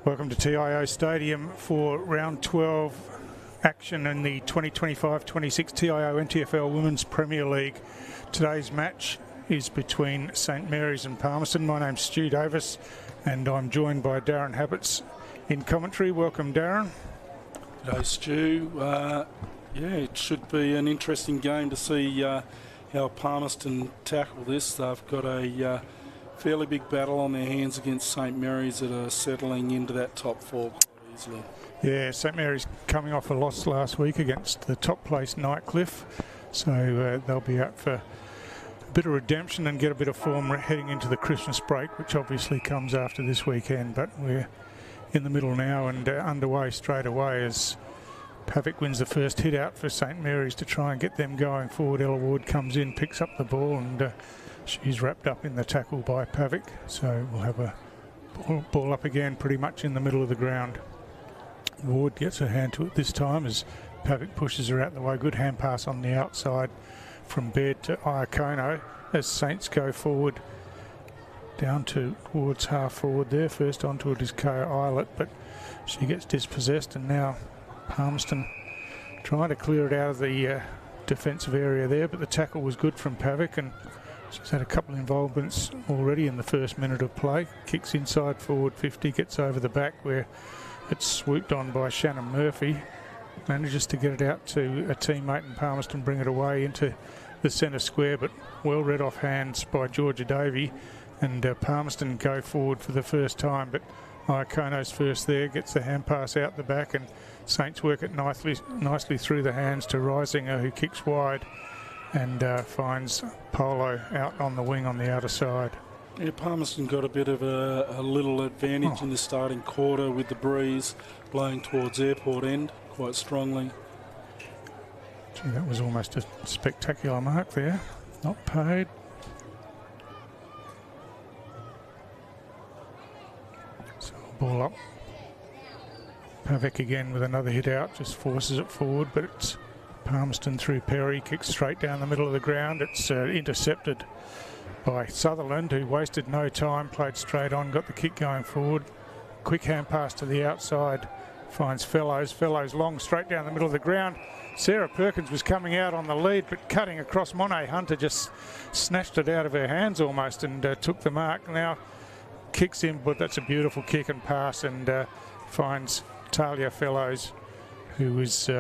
Welcome to TIO Stadium for round 12 action in the 2025-26 TIO NTFL Women's Premier League. Today's match is between St Mary's and Palmerston. My name's Stu Davis and I'm joined by Darren Habits in commentary. Welcome, Darren. G'day, Stu. It should be an interesting game to see how Palmerston tackle this. They've got a fairly big battle on their hands against St Mary's that are settling into that top four quite easily. Yeah, St Mary's coming off a loss last week against the top place Nightcliff, so they'll be out for a bit of redemption and get a bit of form heading into the Christmas break, which obviously comes after this weekend. But we're in the middle now and underway straight away as Pavic wins the first hit out for St Mary's to try and get them going forward. Ella Ward comes in, picks up the ball, and she's wrapped up in the tackle by Pavic. So we'll have a ball up again pretty much in the middle of the ground. Ward gets her hand to it this time as Pavic pushes her out the way. Good hand pass on the outside from Baird to Iacono as Saints go forward down towards half forward there. First onto it is Kaya Eilert, but she gets dispossessed, and now Palmerston trying to clear it out of the defensive area there, but the tackle was good from Pavic, and she's had a couple of involvements already in the first minute of play. Kicks inside forward 50, gets over the back where it's swooped on by Shannon Murphy. Manages to get it out to a teammate, and Palmerston bring it away into the centre square, but well read off hands by Georgia Davey, and Palmerston go forward for the first time, but Iacono's first there, gets the hand pass out the back, and Saints work it nicely through the hands to Reisinger, who kicks wide and finds Polo out on the wing on the outer side. Yeah, Palmerston got a bit of a little advantage in the starting quarter with the breeze blowing towards airport end quite strongly. Gee, that was almost a spectacular mark there. Not paid. So ball up. Pavic again with another hit out, just forces it forward, but it's Palmerston through Perry, kicks straight down the middle of the ground. It's intercepted by Sutherland, who wasted no time, played straight on, got the kick going forward. Quick hand pass to the outside, finds Fellows. Fellows long, straight down the middle of the ground. Sarah Perkins was coming out on the lead, but cutting across Monet Hunter just snatched it out of her hands almost and took the mark. Now kicks in, but that's a beautiful kick and pass, and finds Talia Fellows, who is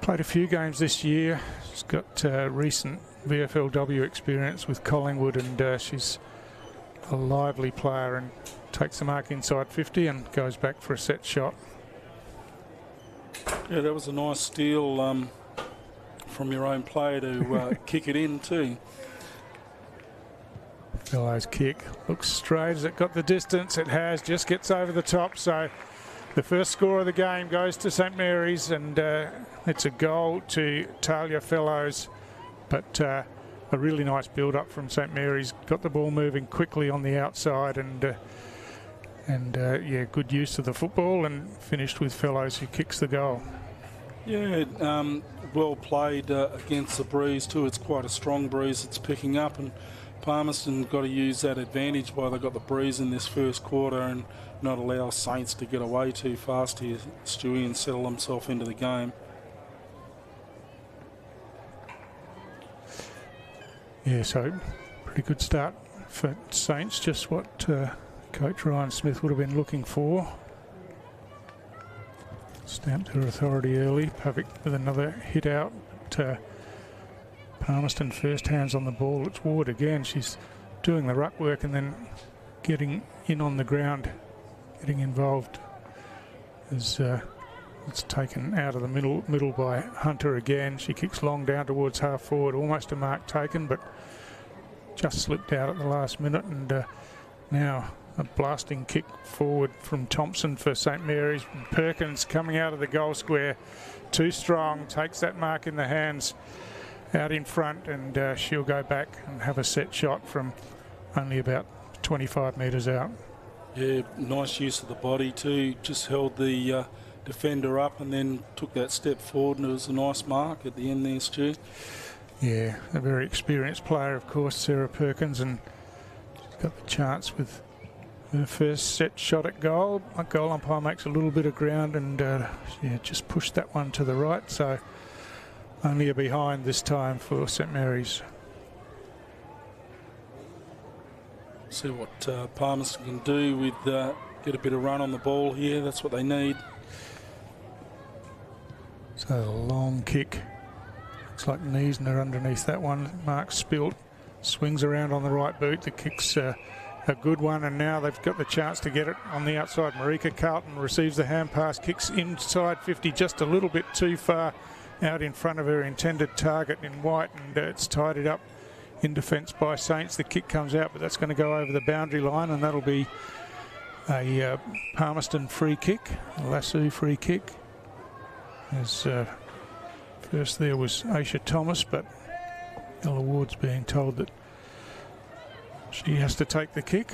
played a few games this year. She's got recent VFLW experience with Collingwood, and she's a lively player and takes the mark inside 50 and goes back for a set shot. Yeah, that was a nice steal from your own player to kick it in too. Fellows kick looks straight. Has it got the distance? It has, just gets over the top. So the first score of the game goes to St Mary's, and it's a goal to Talia Fellows, but a really nice build-up from St Mary's. Got the ball moving quickly on the outside, and good use of the football, and finished with Fellows, who kicks the goal. Yeah, well played against the breeze too. It's quite a strong breeze it's picking up, and Palmerston got to use that advantage while they got the breeze in this first quarter and not allow Saints to get away too fast here, Stewie, and settle themselves into the game. Yeah, so pretty good start for Saints, just what Coach Ryan Smith would have been looking for. Stamped her authority early. Pavic with another hit out. Palmerston first hands on the ball. It's Ward again. She's doing the ruck work and then getting in on the ground, getting involved. As it's taken out of the middle by Hunter again. She kicks long down towards half forward. Almost a mark taken, but just slipped out at the last minute. And now a blasting kick forward from Thompson for St Mary's. Perkins coming out of the goal square. Too strong. Takes that mark in the hands out in front, and she'll go back and have a set shot from only about 25 metres out. Yeah, nice use of the body too. Just held the defender up and then took that step forward, and it was a nice mark at the end there, Stu. Yeah, a very experienced player, of course, Sarah Perkins, and she's got the chance with her first set shot at goal. A goal umpire makes a little bit of ground and yeah, just pushed that one to the right. So only a behind this time for St Mary's. See what Palmerston can do with get a bit of run on the ball here. That's what they need. So a long kick. Looks like Niesner underneath that one. Mark Spilt swings around on the right boot. The kick's a good one, and now they've got the chance to get it on the outside. Marika Carlton receives the hand pass, kicks inside 50, just a little bit too far out in front of her intended target in white, and it's tied it up in defence by Saints. The kick comes out, but that's going to go over the boundary line, and that'll be a Palmerston free kick, a Lasso free kick. As first there was Aisha Thomas, but Ella Ward's being told that she has to take the kick.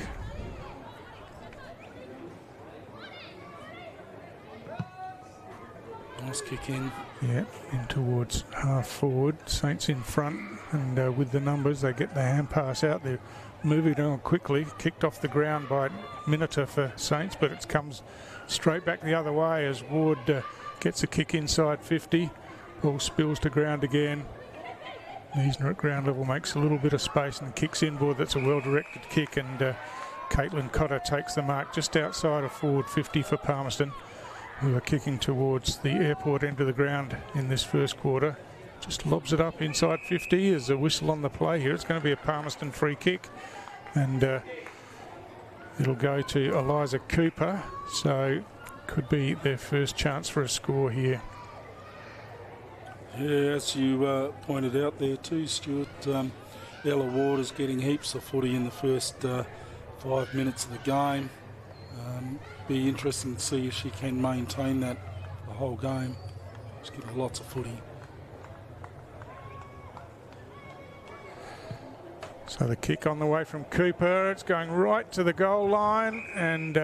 Nice kick in. Yeah, in towards half forward. Saints in front, and with the numbers, they get the hand pass out. They're moving on quickly. Kicked off the ground by Miniter for Saints, but it comes straight back the other way as Ward gets a kick inside 50. Ball spills to ground again. Niesner at ground level makes a little bit of space and kicks inboard. That's a well-directed kick, and Caitlin Cotter takes the mark just outside of forward 50 for Palmerston, who are kicking towards the airport end of the ground in this first quarter. Just lobs it up inside 50. There's a whistle on the play here. It's going to be a Palmerston free kick, and it'll go to Eliza Cooper, so could be their first chance for a score here. Yeah, as you pointed out there too, Stuart, Ella Ward is getting heaps of footy in the first 5 minutes of the game. Be interesting to see if she can maintain that the whole game. She's getting lots of footy. So the kick on the way from Cooper, it's going right to the goal line, and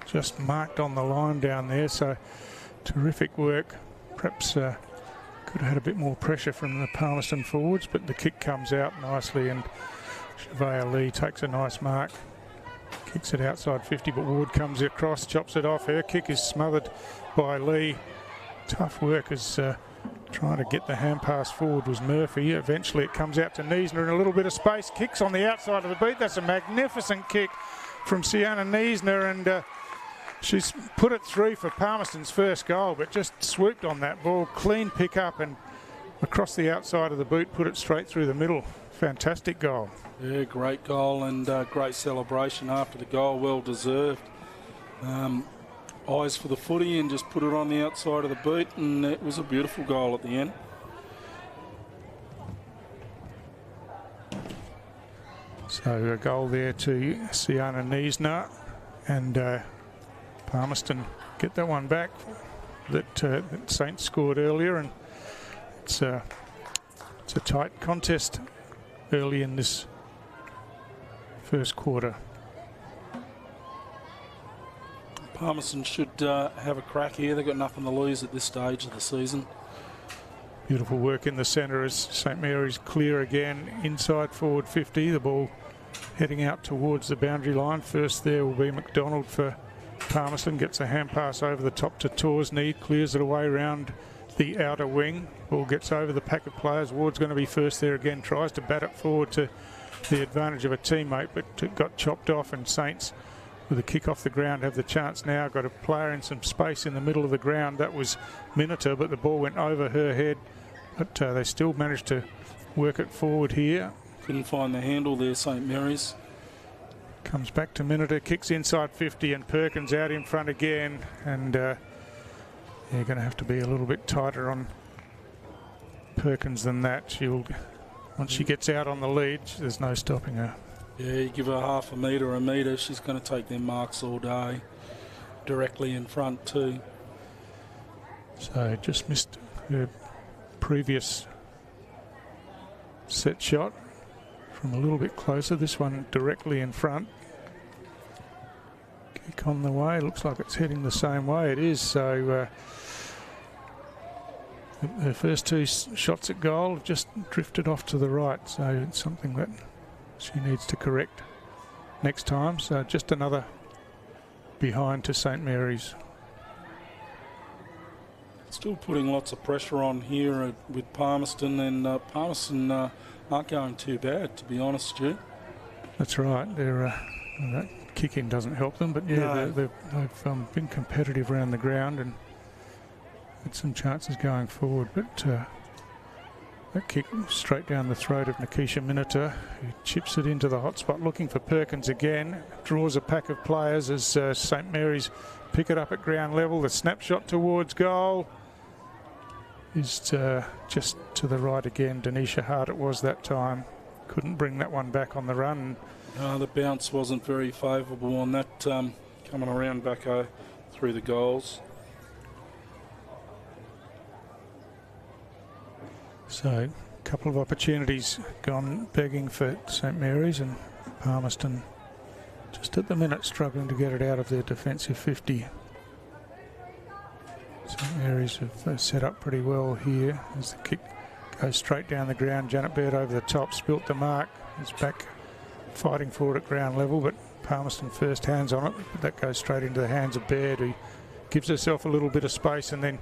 just marked on the line down there, so terrific work. Perhaps could have had a bit more pressure from the Palmerston forwards, but the kick comes out nicely, and Chevalier Lee takes a nice mark. Kicks it outside 50, but Ward comes across, chops it off. Her kick is smothered by Lee. Tough work as trying to get the hand pass forward was Murphy. Eventually it comes out to Niesner in a little bit of space. Kicks on the outside of the boot. That's a magnificent kick from Sienna Niesner, and she's put it through for Palmerston's first goal, but just swooped on that ball. Clean pick up and across the outside of the boot, put it straight through the middle. Fantastic goal. Yeah, great goal, and great celebration after the goal, well deserved. Eyes for the footy and just put it on the outside of the boot, and it was a beautiful goal at the end. So a goal there to Sienna Niesner, and Palmerston get that one back that Saints scored earlier, and it's a tight contest early in this first quarter. Palmerston should have a crack here. They've got nothing to lose at this stage of the season. Beautiful work in the centre as St Mary's clear again inside forward 50. The ball heading out towards the boundary line. First there will be McDonald for Palmerston. Gets a hand pass over the top to Torsney. Clears it away round the outer wing. Ball gets over the pack of players. Ward's going to be first there again. Tries to bat it forward to the advantage of a teammate, but it got chopped off, and Saints with a kick off the ground have the chance now. Got a player in some space in the middle of the ground. That was Miniter, but the ball went over her head. But they still managed to work it forward here. Couldn't find the handle there, St Mary's. Comes back to Miniter, kicks inside 50, and Perkins out in front again. And you're going to have to be a little bit tighter on Perkins than that. Once she gets out on the lead, there's no stopping her. Yeah, you give her half a metre, she's going to take them marks all day. Directly in front too. So just missed her previous set shot from a little bit closer. This one directly in front. Kick on the way. Looks like it's heading the same way. It is. So her first two shots at goal have just drifted off to the right. So it's something that she needs to correct. next time. So just another behind to St Mary's. Still putting lots of pressure on here with Palmerston, and Palmerston aren't going too bad, to be honest, Stu. That's right. That kick-in doesn't help them, but yeah, No. they've been competitive around the ground and had some chances going forward, but that kick straight down the throat of Nikisha Miniter, who chips it into the hot spot, looking for Perkins again. Draws a pack of players as St Mary's pick it up at ground level. The snapshot towards goal is just to the right again. Denisha Hart it was that time. Couldn't bring that one back on the run. The bounce wasn't very favourable on that, coming around back through the goals. So a couple of opportunities gone begging for St Mary's, and Palmerston just at the minute struggling to get it out of their defensive 50. St Mary's have set up pretty well here as the kick goes straight down the ground. Janet Baird over the top, spilt the mark. Is back fighting for it at ground level, but Palmerston first hands on it. That goes straight into the hands of Baird, who gives herself a little bit of space and then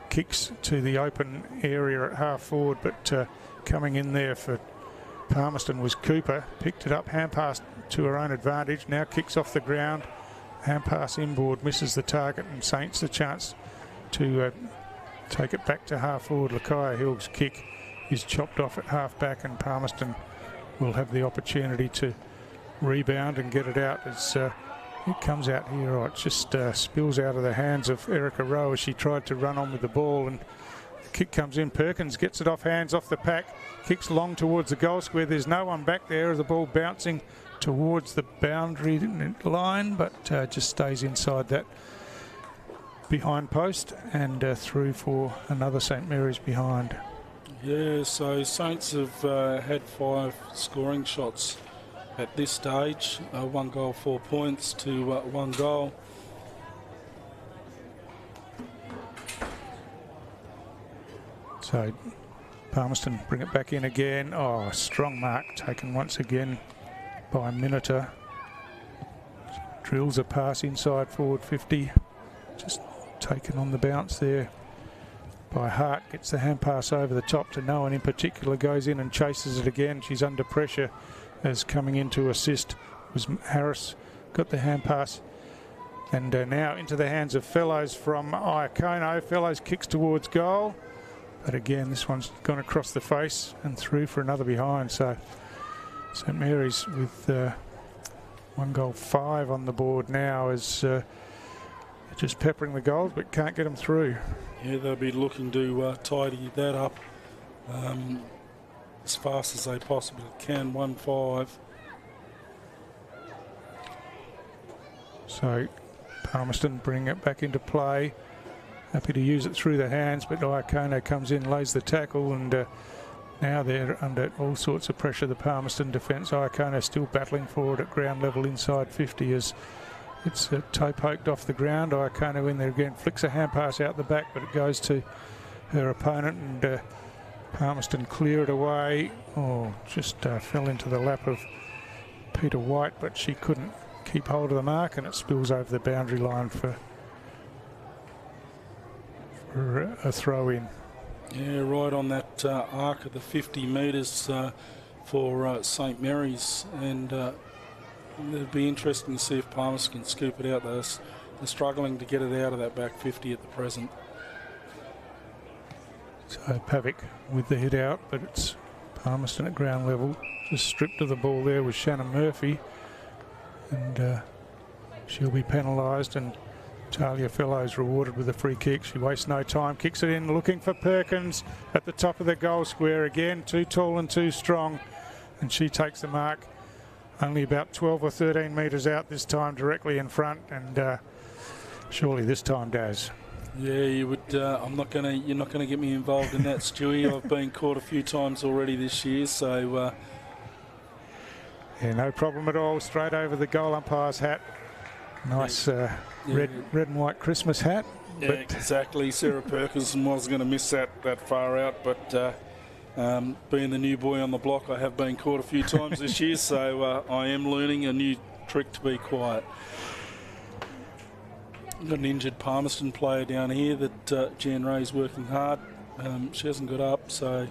kicks to the open area at half forward, but coming in there for Palmerston was Cooper. Picked it up, hand pass to her own advantage. Now kicks off the ground. Hand pass inboard, misses the target, and Saints the chance to take it back to half forward. Lakaya Hill's kick is chopped off at half back, and Palmerston will have the opportunity to rebound and get it out as it comes out here. Oh, it just spills out of the hands of Erica Rowe as she tried to run on with the ball, and the kick comes in. Perkins gets it off hands off the pack, kicks long towards the goal square. There's no one back there. The ball bouncing towards the boundary line, but just stays inside that behind post and through for another St Mary's behind. Yeah, so Saints have had 5 scoring shots at this stage. 1 goal, 4 points to 1 goal. So Palmerston bring it back in again. Oh, strong mark taken once again by Miniter. Drills a pass inside forward 50. Just taken on the bounce there by Hart. Gets the hand pass over the top to no one in particular. Goes in and chases it again. She's under pressure as coming in to assist was Harris. Got the hand pass. And now into the hands of Fellows from Iacono. Fellows kicks towards goal. But again, this one's gone across the face and through for another behind. So St Mary's with 1 goal, 5 on the board now as just peppering the goals but can't get them through. Yeah, they'll be looking to tidy that up as fast as they possibly can. 1-5. So Palmerston bring it back into play. Happy to use it through the hands, but Iacono comes in, lays the tackle, and now they're under all sorts of pressure, the Palmerston defence. Iacono still battling forward at ground level inside 50 as it's toe poked off the ground. Iacono in there again, flicks a hand pass out the back, but it goes to her opponent, and Palmerston clear it away. Oh, just fell into the lap of Peter White, but she couldn't keep hold of the mark, and it spills over the boundary line for a throw in. Yeah, right on that arc of the 50 metres for St Mary's, and it'll be interesting to see if Palmerston can scoop it out. They're struggling to get it out of that back 50 at the present. So Pavic with the hit out, but it's Palmerston at ground level. Just stripped of the ball there was Shannon Murphy, and she'll be penalised, and Talia Fellows rewarded with a free kick. She wastes no time, kicks it in, looking for Perkins at the top of the goal square again. Too tall and too strong, and she takes the mark. Only about 12 or 13 metres out this time, directly in front, and surely this time, Daz. Yeah, you would. You're not gonna get me involved in that, Stewie. I've been caught a few times already this year, so yeah, no problem at all. Straight over the goal umpire's hat. Nice red and white Christmas hat. Yeah, exactly. Sarah Perkins was going to miss that far out, but being the new boy on the block, I have been caught a few times this year, so I am learning a new trick to be quiet. Got an injured Palmerston player down here that Jan Ray's working hard. She hasn't got up, so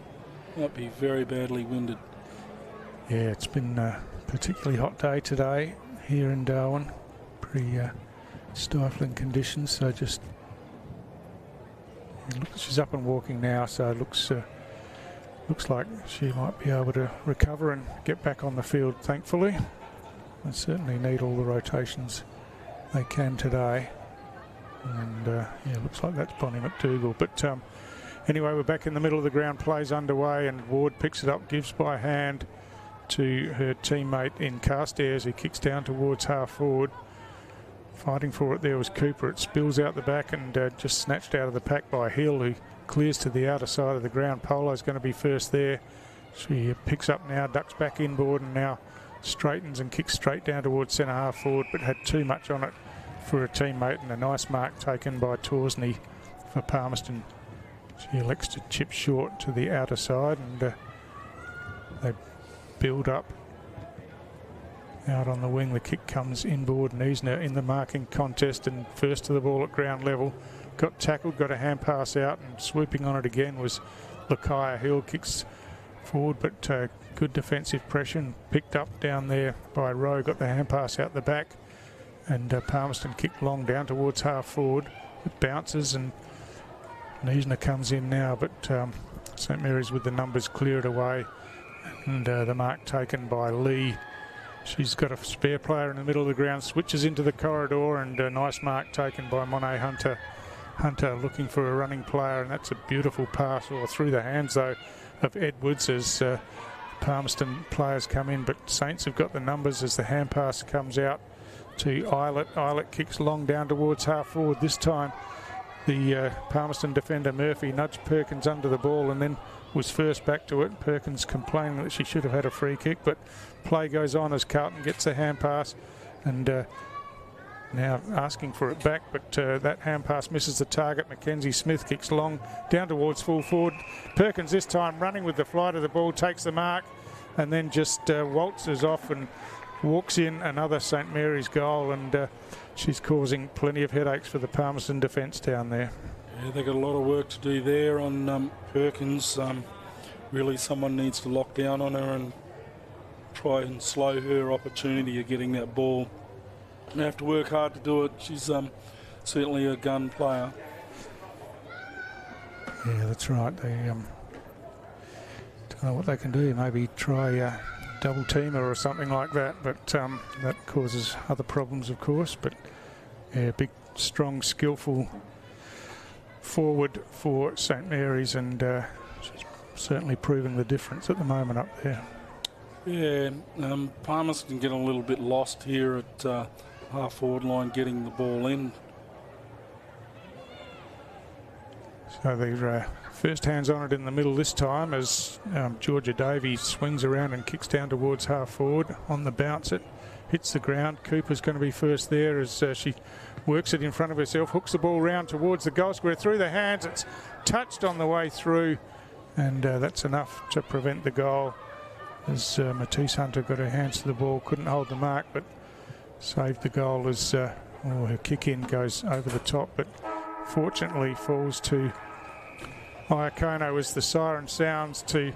might be very badly winded. Yeah, it's been a particularly hot day today here in Darwin. Pretty stifling conditions, so just she's up and walking now, so it looks like she might be able to recover and get back on the field, thankfully. They certainly need all the rotations they can today. And yeah, looks like that's Bonnie McDougall. But anyway, we're back in the middle of the ground, plays underway, and Ward picks it up, gives by hand to her teammate in Carstairs, who kicks down towards half forward. Fighting for it there was Cooper. It spills out the back and just snatched out of the pack by Hill, who clears to the outer side of the ground. Polo's going to be first there. She picks up now, ducks back inboard, and now straightens and kicks straight down towards centre half forward, but had too much on it for a teammate, and a nice mark taken by Torsney for Palmerston. She elects to chip short to the outer side, and they build up out on the wing. The kick comes inboard, and Eisner in the marking contest and first to the ball at ground level. Got tackled, got a hand pass out, and swooping on it again was Lakaya Hill. Kicks forward, but good defensive pressure, and picked up down there by Rowe. Got the hand pass out the back, and Palmerston kicked long down towards half forward. It bounces, and Eisner comes in now, but St Mary's with the numbers clear it away, and the mark taken by Lee. She's got a spare player in the middle of the ground, switches into the corridor, and a nice mark taken by Monet Hunter. Hunter looking for a running player, and that's a beautiful pass, or through the hands though of Edwards as Palmerston players come in, but Saints have got the numbers as the hand pass comes out to Eilert. Eilert kicks long down towards half forward. This time the Palmerston defender Murphy nudged Perkins under the ball and then was first back to it. Perkins complaining that she should have had a free kick, but play goes on as Carlton gets a hand pass, and now asking for it back, but that hand pass misses the target. Mackenzie Smith kicks long down towards full forward. Perkins this time running with the flight of the ball, takes the mark, and then just waltzes off and walks in. Another St Mary's goal, and she's causing plenty of headaches for the Palmerston defence down there. Yeah, they've got a lot of work to do there on Perkins. Really someone needs to lock down on her and try and slow her opportunity of getting that ball. They have to work hard to do it. She's certainly a gun player. Yeah, that's right. They don't know what they can do. Maybe try double team her or something like that, but that causes other problems, of course. But yeah, big, strong, skillful forward for St Mary's, and she's certainly proving the difference at the moment up there. Yeah, Palmerston get a little bit lost here at half forward line getting the ball in. So the first hands on it in the middle this time as Georgia Davies swings around and kicks down towards half forward. On the bounce, it hits the ground. Cooper's going to be first there as she works it in front of herself, hooks the ball round towards the goal square through the hands. It's touched on the way through, and that's enough to prevent the goal as Matisse Hunter got her hands to the ball, couldn't hold the mark, but saved the goal as her kick in goes over the top, but fortunately falls to Iacono as the siren sounds to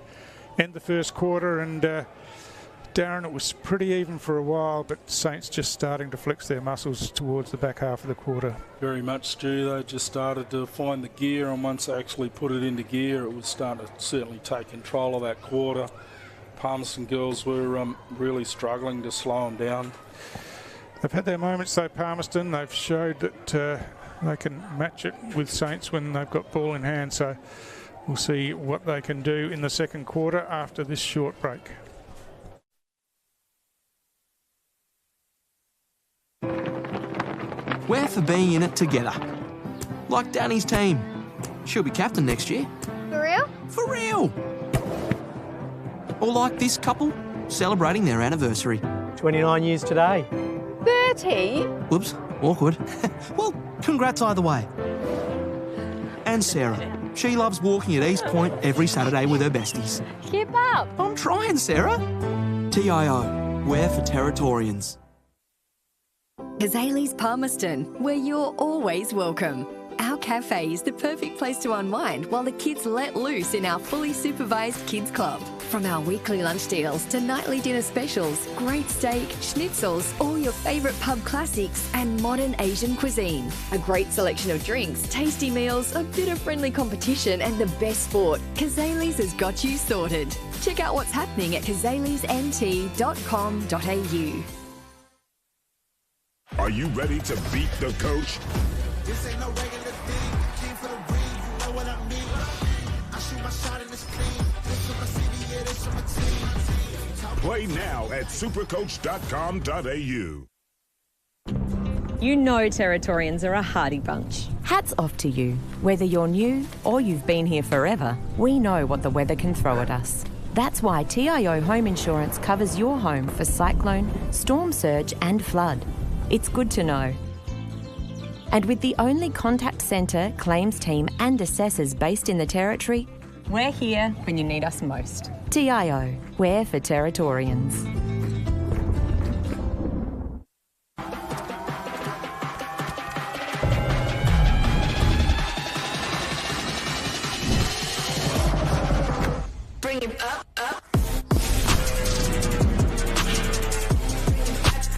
end the first quarter. And Darren, it was pretty even for a while, but Saints just starting to flex their muscles towards the back half of the quarter. Very much, Stu. They just started to find the gear, and once they actually put it into gear, it was starting to certainly take control of that quarter. Palmerston girls were really struggling to slow them down. They've had their moments though, Palmerston. They've showed that they can match it with Saints when they've got ball in hand, so we'll see what they can do in the second quarter after this short break. We're for being in it together. Like Danny's team. She'll be captain next year. For real? For real! Or like this couple, celebrating their anniversary. 29 years today. 30? Whoops, awkward. Well, congrats either way. And Sarah. She loves walking at East Point every Saturday with her besties. Keep up. I'm trying, Sarah. TIO, we're for Territorians. Kazali's Palmerston, where you're always welcome. Our cafe is the perfect place to unwind while the kids let loose in our fully supervised kids club. From our weekly lunch deals to nightly dinner specials, great steak, schnitzels, all your favourite pub classics and modern Asian cuisine. A great selection of drinks, tasty meals, a bit of friendly competition and the best sport. Kazali's has got you sorted. Check out what's happening at kazalisnt.com.au. Are you ready to beat the coach? This ain't no regular thing. King for the ring, you know what I mean. I shoot my shot in this clean. This for my city, yeah, this for my team. Play now at supercoach.com.au. You know Territorians are a hardy bunch. Hats off to you. Whether you're new or you've been here forever, we know what the weather can throw at us. That's why TIO Home Insurance covers your home for cyclone, storm surge and flood. It's good to know. And with the only contact centre, claims team and assessors based in the Territory, we're here when you need us most. TIO, we're for Territorians. Bring it up, up.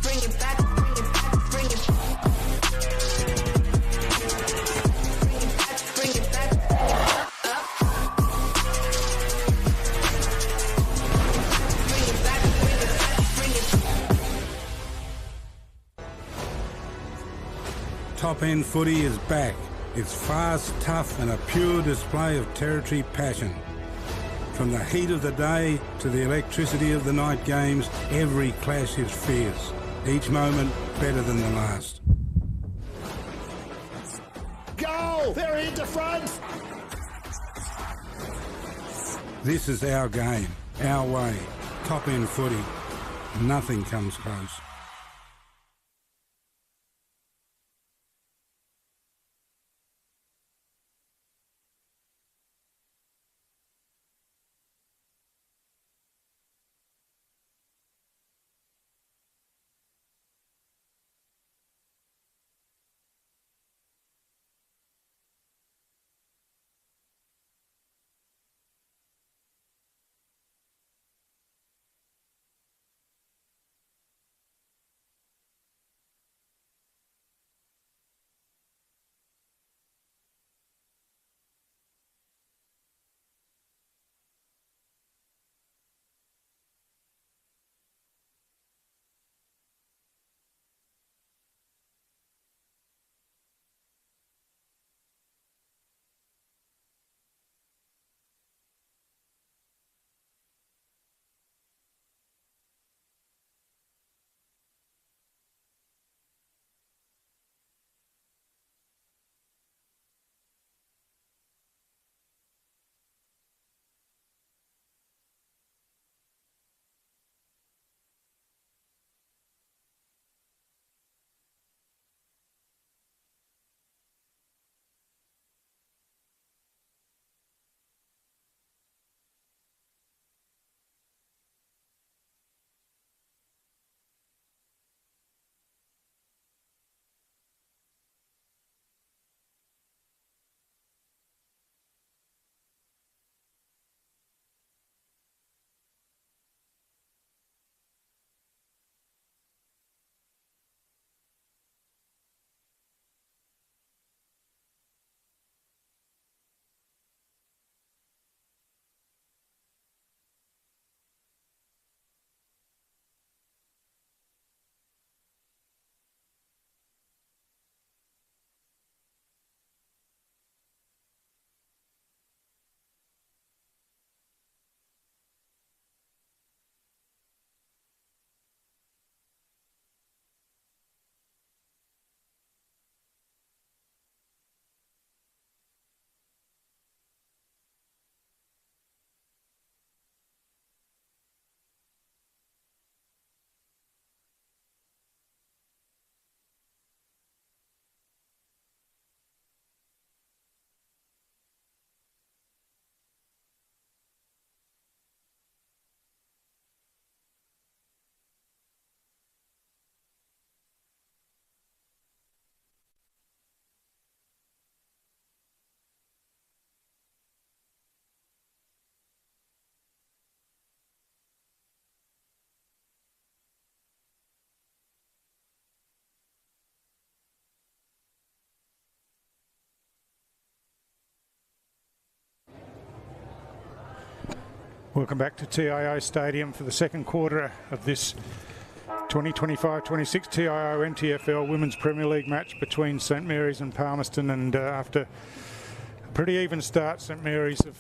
Bring it back, bring it back, bring it back. Bring it back, up, up. Bring it back, bring it back, bring it back. Top End Footy is back. It's fast, tough and a pure display of Territory passion. From the heat of the day to the electricity of the night games, every clash is fierce. Each moment better than the last. Goal! They're into front! This is our game, our way. Top End Footy. Nothing comes close. Welcome back to TIO Stadium for the second quarter of this 2025-26 TIO NTFL Women's Premier League match between St Mary's and Palmerston. And after a pretty even start, St Mary's have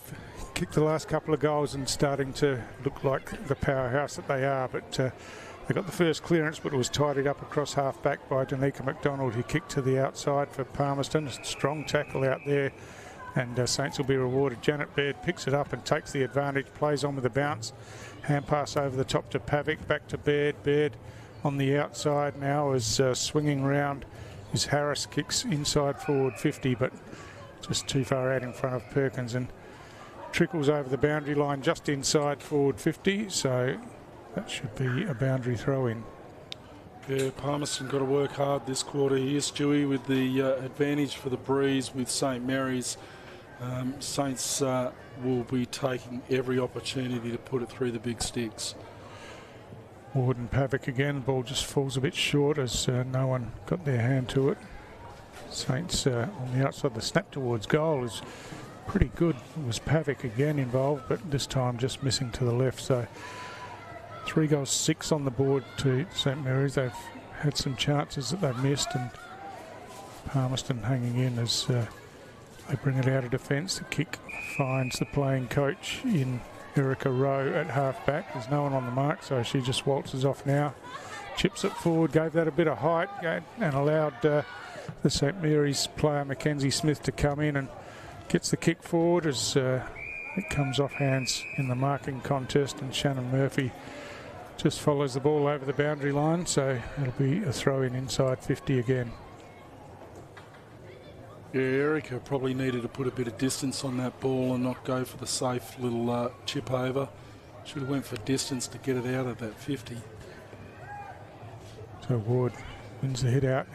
kicked the last couple of goals and starting to look like the powerhouse that they are. But they got the first clearance, but it was tidied up across half-back by Danica McDonald, who kicked to the outside for Palmerston. A strong tackle out there, and Saints will be rewarded. Janet Baird picks it up and takes the advantage, plays on with a bounce. Hand pass over the top to Pavic, back to Baird. Baird on the outside now is swinging round. Is Harris, kicks inside forward 50, but just too far out in front of Perkins, and trickles over the boundary line just inside forward 50, so that should be a boundary throw in. Yeah, Palmerston got to work hard this quarter here, Stewie, with the advantage for the breeze with St Mary's. Saints will be taking every opportunity to put it through the big sticks. Ward and Pavic again. The ball just falls a bit short as no one got their hand to it. Saints on the outside. The snap towards goal is pretty good. It was Pavic again involved, but this time just missing to the left. So 3 goals, 6 on the board to St Mary's. They've had some chances that they've missed, and Palmerston hanging in as they bring it out of defence. The kick finds the playing coach in Erica Rowe at half-back. There's no one on the mark, so she just waltzes off now. Chips it forward, gave that a bit of height, and allowed the St Mary's player Mackenzie Smith to come in and gets the kick forward as it comes off hands in the marking contest, and Shannon Murphy just follows the ball over the boundary line, so it'll be a throw in inside 50 again. Yeah, Erica probably needed to put a bit of distance on that ball and not go for the safe little chip over. Should have went for distance to get it out of that 50. So Ward wins the hit out,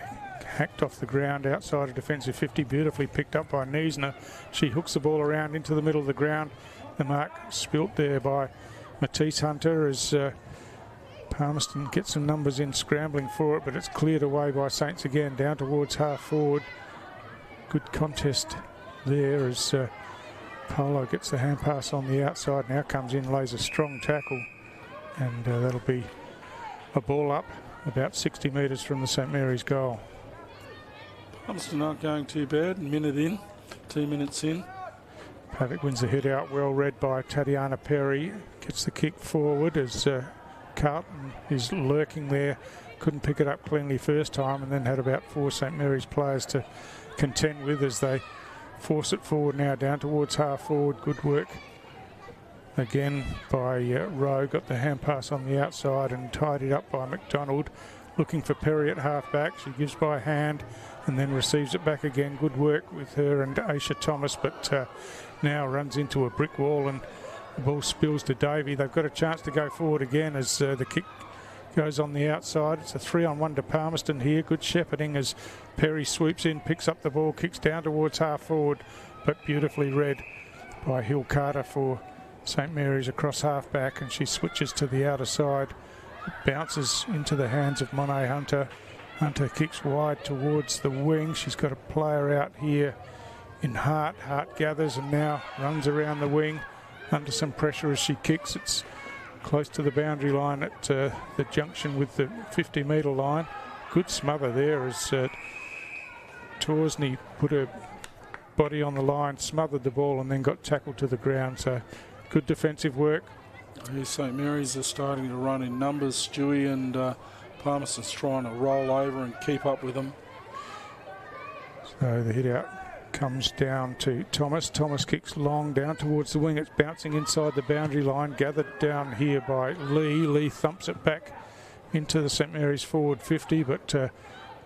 hacked off the ground outside of defensive 50, beautifully picked up by Niesner. She hooks the ball around into the middle of the ground. The mark spilt there by Matisse Hunter as Palmerston gets some numbers in scrambling for it, but it's cleared away by Saints again, down towards half forward. Good contest there as Polo gets the hand pass on the outside, now comes in, lays a strong tackle, and that'll be a ball up about 60 metres from the St Mary's goal. Palmerston not going too bad, minute in, 2 minutes in. Pavic wins the hit out, well read by Tatiana Perry, gets the kick forward as Carlton is lurking there, couldn't pick it up cleanly first time, and then had about 4 St Mary's players to contend with as they force it forward now down towards half forward. Good work again by Rowe, got the hand pass on the outside and tied it up by McDonald, looking for Perry at half back. She gives by hand and then receives it back again. Good work with her and Aisha Thomas, but now runs into a brick wall and the ball spills to Davey. They've got a chance to go forward again as the kick goes on the outside. It's a 3-on-1 to Palmerston here. Good shepherding as Perry sweeps in, picks up the ball, kicks down towards half forward, but beautifully read by Hill Carter for St Mary's across half back, and she switches to the outer side. Bounces into the hands of Monet Hunter. Hunter kicks wide towards the wing. She's got a player out here in Hart. Hart gathers and now runs around the wing under some pressure as she kicks. It's close to the boundary line at the junction with the 50-metre line. Good smother there as Torsney put her body on the line, smothered the ball and then got tackled to the ground. So good defensive work. Yeah, St Mary's are starting to run in numbers, Stewie, and Palmerston's trying to roll over and keep up with them. So the hit out comes down to Thomas. Thomas kicks long down towards the wing. It's bouncing inside the boundary line, gathered down here by Lee. Lee thumps it back into the St Mary's forward 50, but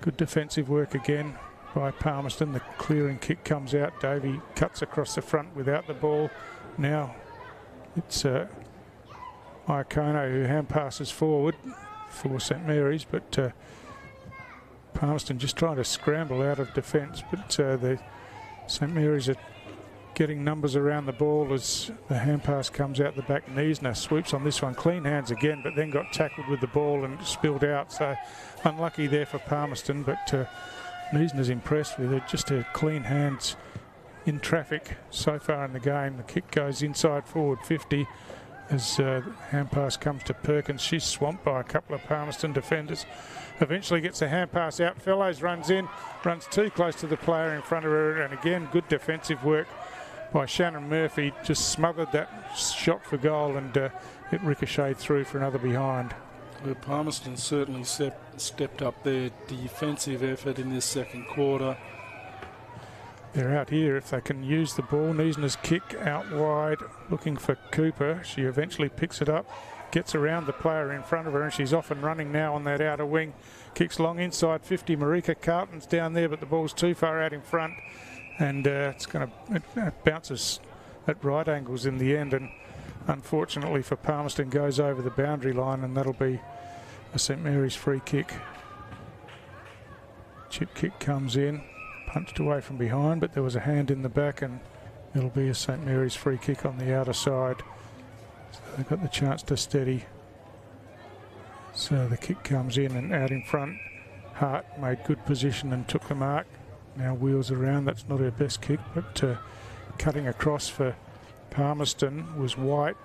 good defensive work again by Palmerston. The clearing kick comes out. Davey cuts across the front without the ball. Now it's Iacono who hand passes forward for St Mary's, but Palmerston just trying to scramble out of defence, but the St Mary's are getting numbers around the ball as the hand pass comes out the back. Niesner sweeps on this one, clean hands again, but then got tackled with the ball and spilled out, so unlucky there for Palmerston, but Niesner's impressed with it, just her clean hands in traffic so far in the game. The kick goes inside forward 50 as hand pass comes to Perkins. She's swamped by a couple of Palmerston defenders. Eventually gets a hand pass out. Fellows runs in, runs too close to the player in front of her, and again good defensive work by Shannon Murphy. Just smothered that shot for goal, and it ricocheted through for another behind. Well, Palmerston certainly stepped up their defensive effort in this second quarter. They're out here if they can use the ball. Niesner's kick out wide, looking for Cooper. She eventually picks it up, gets around the player in front of her, and she's off and running now on that outer wing. Kicks long inside 50. Marika Carlton's down there, but the ball's too far out in front, and it bounces at right angles in the end, and unfortunately for Palmerston goes over the boundary line, and that'll be a St Mary's free kick. Chip kick comes in, punched away from behind, but there was a hand in the back, and it'll be a St Mary's free kick on the outer side. So they've got the chance to steady. So the kick comes in and out in front. Hart made good position and took the mark. Now wheels around. That's not her best kick, but cutting across for Palmerston was White.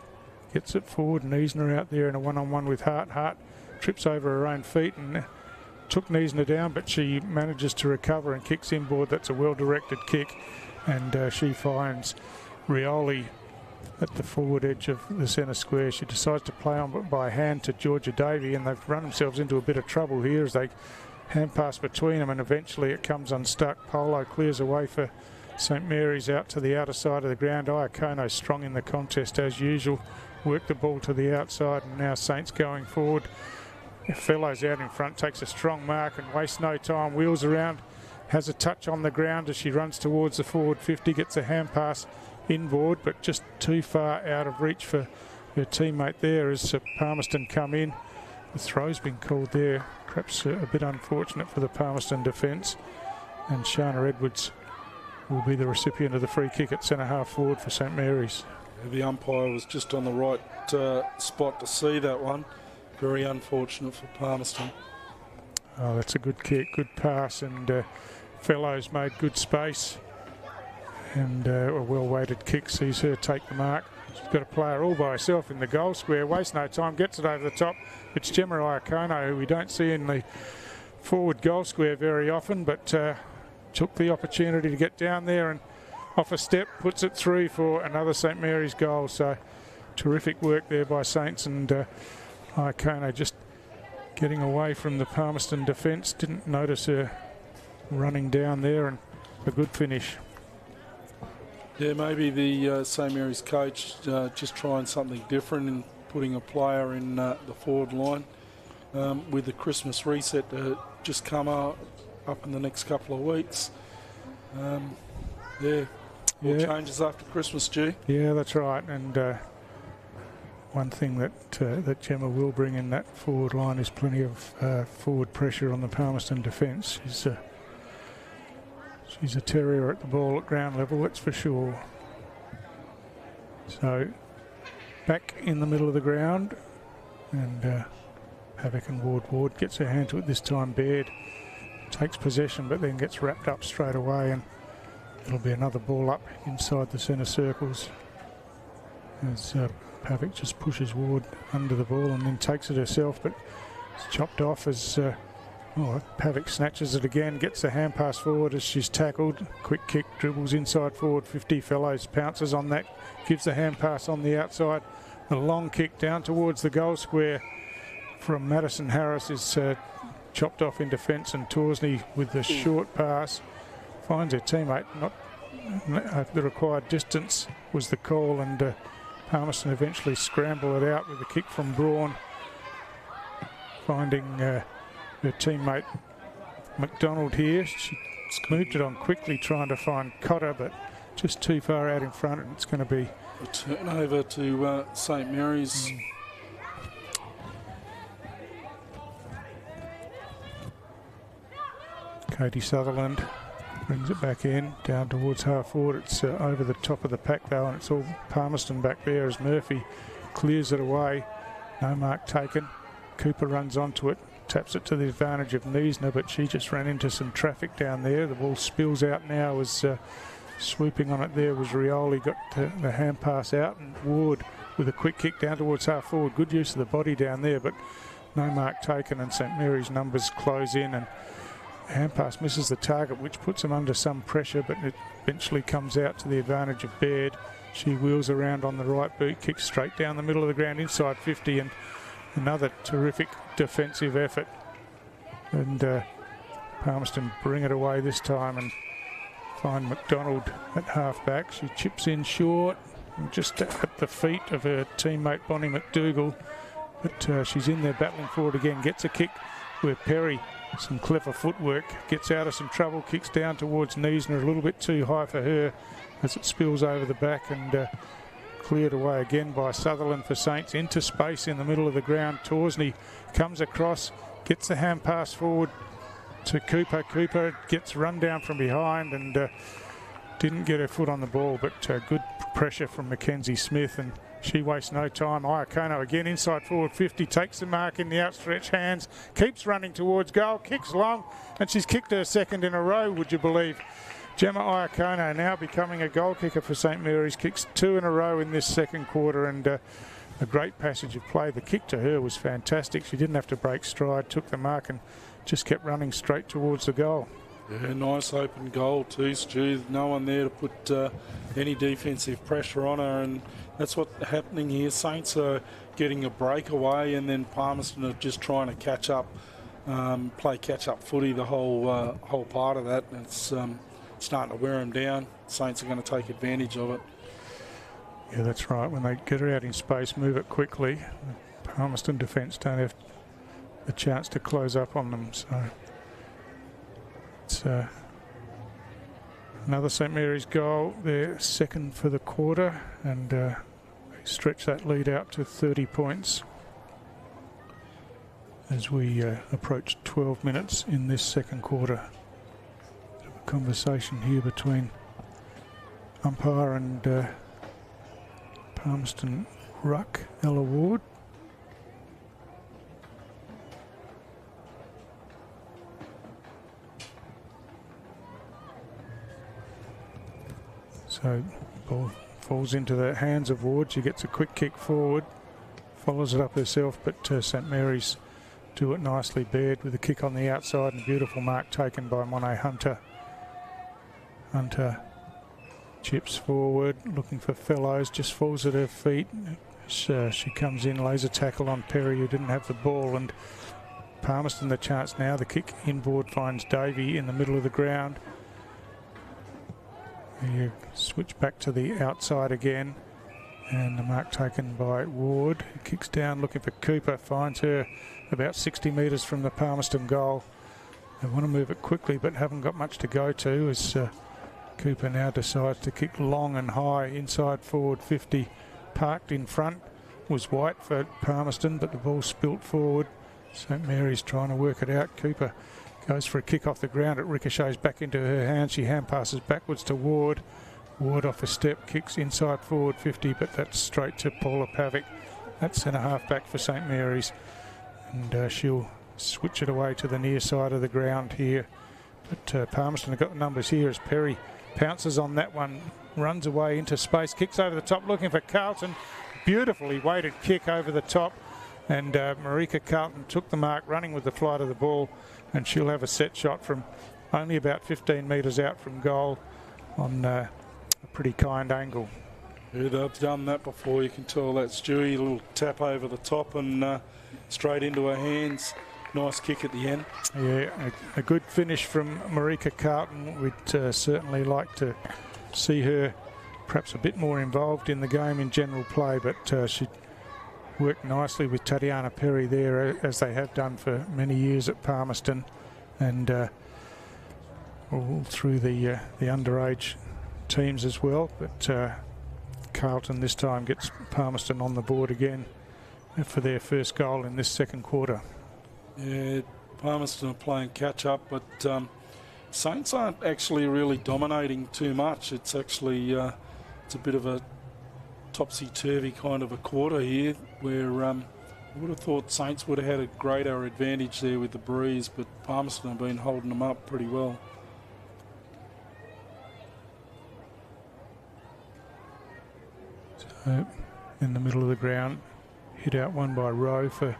Gets it forward. Niesner out there in a one-on-one with Hart. Hart trips over her own feet and took Niesner down, but she manages to recover and kicks inboard. That's a well-directed kick, and she finds Rioli at the forward edge of the centre square. She decides to play on by hand to Georgia Davey, and they've run themselves into a bit of trouble here as they hand pass between them, and eventually it comes unstuck. Polo clears away for St Mary's out to the outer side of the ground. Iacono strong in the contest as usual. Work the ball to the outside, and now Saints going forward. Fellows out in front, takes a strong mark and wastes no time, wheels around, has a touch on the ground as she runs towards the forward 50, gets a hand pass inboard, but just too far out of reach for her teammate there as Palmerston come in. The throw's been called there, perhaps a bit unfortunate for the Palmerston defence, and Shana Edwards will be the recipient of the free kick at centre half forward for St Mary's. The umpire was just on the right spot to see that one. Very unfortunate for Palmerston. Oh, that's a good kick, good pass, and Fellows made good space, and a well-weighted kick sees her take the mark. She's got a player all by herself in the goal square, wastes no time, gets it over the top. It's Gemma Iacono, who we don't see in the forward goal square very often, but took the opportunity to get down there and off a step, puts it through for another St Mary's goal. So terrific work there by Saints, and Iacono just getting away from the Palmerston defence. Didn't notice her running down there, and a good finish. Yeah, maybe the St Mary's coach just trying something different and putting a player in the forward line with the Christmas reset to just come up in the next couple of weeks. All changes after Christmas, G. Yeah, that's right. And one thing that Gemma will bring in that forward line is plenty of forward pressure on the Palmerston defence. She's a terrier at the ball at ground level, that's for sure. So back in the middle of the ground, and Havoc and Ward gets her hand to it this time. Baird takes possession, but then gets wrapped up straight away, and it'll be another ball up inside the centre circles as Havoc just pushes Ward under the ball and then takes it herself, but it's chopped off as Havoc snatches it again, gets the hand pass forward as she's tackled. Quick kick, dribbles inside forward 50. Fellows pounces on that, gives the hand pass on the outside. A long kick down towards the goal square from Madison Harris is chopped off in defence, and Torsney with the short pass finds her teammate. Not the required distance was the call, and Palmerston eventually scramble it out with a kick from Braun, finding her teammate McDonald here. She moved it on quickly trying to find Cotter, but just too far out in front, and it's going to be a turnover to St Mary's. Katie Sutherland brings it back in, down towards half forward. It's over the top of the pack though, and it's all Palmerston back there as Murphy clears it away. No mark taken. Cooper runs onto it, taps it to the advantage of Niesner, but she just ran into some traffic down there. The ball spills out now as swooping on it there was Rioli, got the hand pass out, and Ward with a quick kick down towards half forward. Good use of the body down there, but no mark taken, and St Mary's numbers close in, and hand pass misses the target, which puts them under some pressure, but it eventually comes out to the advantage of Baird. She wheels around on the right boot, kicks straight down the middle of the ground inside 50, and another terrific defensive effort. And Palmerston bring it away this time and find McDonald at half back. She chips in short, just at the feet of her teammate Bonnie McDougall, but she's in there battling forward again. Gets a kick where Perry, some clever footwork, gets out of some trouble, kicks down towards Niesner, a little bit too high for her as it spills over the back, and cleared away again by Sutherland for Saints into space in the middle of the ground. Torsney comes across, gets the hand pass forward to Cooper. Cooper gets run down from behind and didn't get her foot on the ball, but good pressure from Mackenzie Smith, and she wastes no time. Iacono again inside forward 50, takes the mark in the outstretched hands, keeps running towards goal, kicks long, and she's kicked her second in a row, would you believe. Gemma Iacono now becoming a goal kicker for St Mary's, kicks 2 in a row in this second quarter, and a great passage of play. The kick to her was fantastic. She didn't have to break stride, took the mark and just kept running straight towards the goal. Yeah, nice open goal too, Stu. No one there to put any defensive pressure on her, and that's what's happening here. Saints are getting a breakaway, and then Palmerston are just trying to catch up, play catch-up footy the whole part of that. And it's starting to wear them down. Saints are going to take advantage of it. Yeah, that's right. When they get her out in space, move it quickly. The Palmerston defence don't have the chance to close up on them. So it's another St Mary's goal, their second for the quarter, and they stretch that lead out to 30 points as we approach 12 minutes in this second quarter. A conversation here between umpire and Palmerston ruck, Ella Ward. So ball falls into the hands of Ward. She gets a quick kick forward, follows it up herself, but St Mary's do it nicely. Baird with a kick on the outside and a beautiful mark taken by Monet Hunter. Hunter chips forward, looking for Fellows, just falls at her feet. She comes in, lays a tackle on Perry, who didn't have the ball, and Palmerston the chance now. The kick inboard finds Davey in the middle of the ground. You switch back to the outside again, and the mark taken by Ward, who kicks down looking for Cooper, finds her about 60 metres from the Palmerston goal. They want to move it quickly but haven't got much to go to as Cooper now decides to kick long and high inside forward 50. Parked in front was White for Palmerston, but the ball spilt forward. St Mary's trying to work it out. Cooper goes for a kick off the ground. It ricochets back into her hands. She hand passes backwards to Ward. Ward off a step, kicks inside forward 50, but that's straight to Paula Pavic. That's centre half back for St Mary's. And she'll switch it away to the near side of the ground here. But Palmerston have got the numbers here as Perry pounces on that one, runs away into space, kicks over the top looking for Carlton. Beautifully weighted kick over the top. And Marika Carlton took the mark running with the flight of the ball, and she'll have a set shot from only about 15 metres out from goal on a pretty kind angle. Yeah, they've done that before. You can tell that's Stewie. A little tap over the top and straight into her hands. Nice kick at the end. Yeah, a good finish from Marika Carlton. We'd certainly like to see her perhaps a bit more involved in the game in general play, but she worked nicely with Tatiana Perry there, as they have done for many years at Palmerston, and all through the underage teams as well. But Carlton this time gets Palmerston on the board again for their first goal in this second quarter. Yeah, Palmerston are playing catch up, but Saints aren't actually really dominating too much. It's actually it's a bit of a topsy-turvy kind of a quarter here, where I would have thought Saints would have had a greater advantage there with the breeze, but Palmerston have been holding them up pretty well. So in the middle of the ground. Hit out one by Rowe for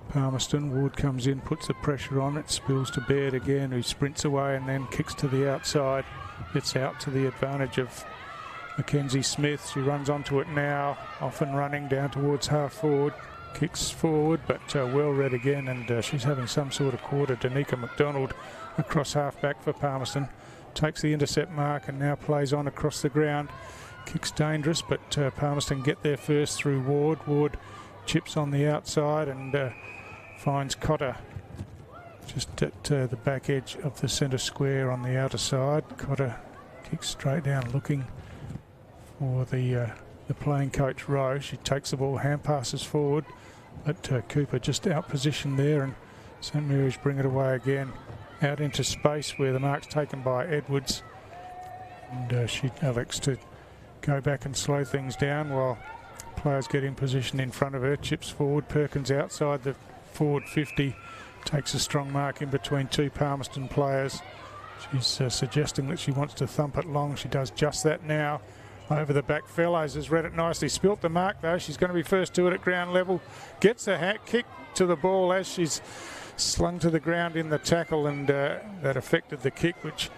Palmerston. Ward comes in, puts the pressure on. It spills to Baird again, who sprints away and then kicks to the outside. It's out to the advantage of Mackenzie Smith. She runs onto it now, off and running down towards half forward. Kicks forward, but well read again, and she's having some sort of quarter. Danica McDonald across half-back for Palmerston. Takes the intercept mark and now plays on across the ground. Kicks dangerous, but Palmerston get there first through Ward. Ward chips on the outside and finds Cotter just at the back edge of the centre square on the outer side. Cotter kicks straight down looking for the playing coach Rowe. She takes the ball, hand passes forward, but Cooper just out positioned there, and St Mary's bring it away again. Out into space where the mark's taken by Edwards, and she elects to go back and slow things down while players get in position in front of her. Chips forward, Perkins outside the forward 50, takes a strong mark in between two Palmerston players. She's suggesting that she wants to thump it long. She does just that now. Over the back, Fellows has read it nicely. Spilt the mark though. She's going to be first to it at ground level. Gets a hat kick to the ball as she's slung to the ground in the tackle, and that affected the kick, which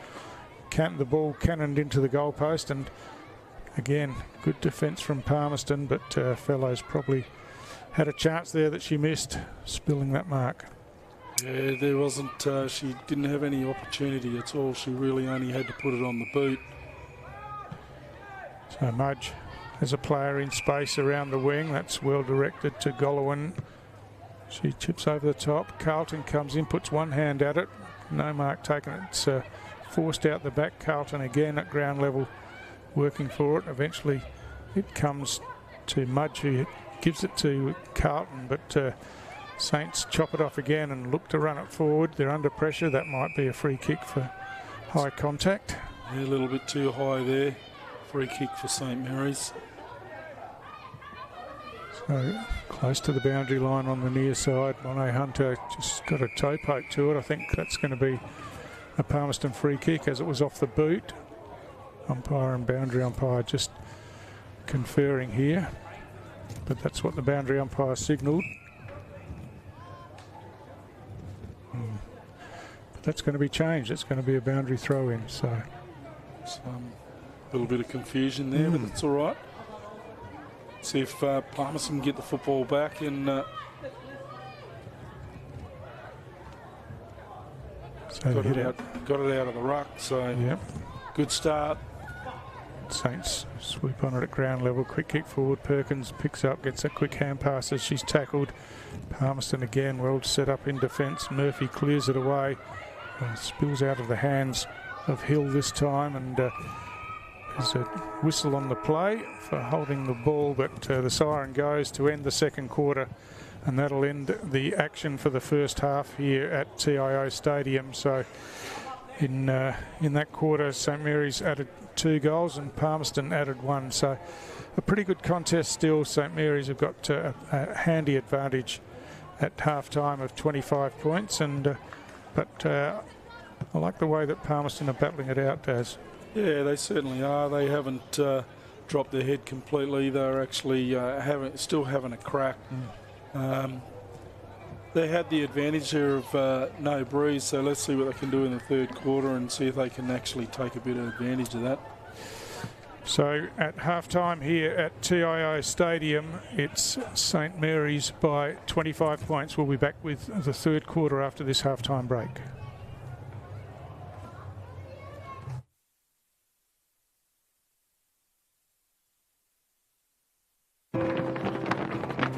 the ball cannoned into the goalpost. And again, good defence from Palmerston, but Fellows probably had a chance there that she missed, spilling that mark. Yeah, there wasn't. She didn't have any opportunity at all. She really only had to put it on the boot. So Mudge has a player in space around the wing. That's well directed to Gollowin. She chips over the top. Carlton comes in, puts one hand at it. No mark taken. It's forced out the back. Carlton again at ground level working for it. Eventually it comes to Mudge, who gives it to Carlton, but Saints chop it off again and look to run it forward. They're under pressure. That might be a free kick for high contact. Yeah, a little bit too high there. Free kick for St Mary's. So close to the boundary line on the near side. Monet Hunter just got a toe poke to it. I think that's going to be a Palmerston free kick as it was off the boot. Umpire and boundary umpire just conferring here, but that's what the boundary umpire signalled. But that's going to be changed. It's going to be a boundary throw in. So a little bit of confusion there, but that's all right. See if Palmerston can get the football back and got it out of the ruck. So yep. Good start. Saints swoop on it at ground level. Quick kick forward. Perkins picks up, gets a quick hand pass as she's tackled. Palmerston again well set up in defence. Murphy clears it away. Spills out of the hands of Hill this time, and there's a whistle on the play for holding the ball, but the siren goes to end the second quarter, and that'll end the action for the first half here at TIO Stadium. So in that quarter, St Mary's added 2 goals and Palmerston added 1. So a pretty good contest still. St Mary's have got a handy advantage at half-time of 25 points, and but I like the way that Palmerston are battling it out, Daz. Yeah, they certainly are. They haven't dropped their head completely. They're actually still having a crack. They had the advantage here of no breeze, so let's see what they can do in the third quarter and see if they can actually take a bit of advantage of that. So at half-time here at TIO Stadium, it's St Mary's by 25 points. We'll be back with the third quarter after this half-time break.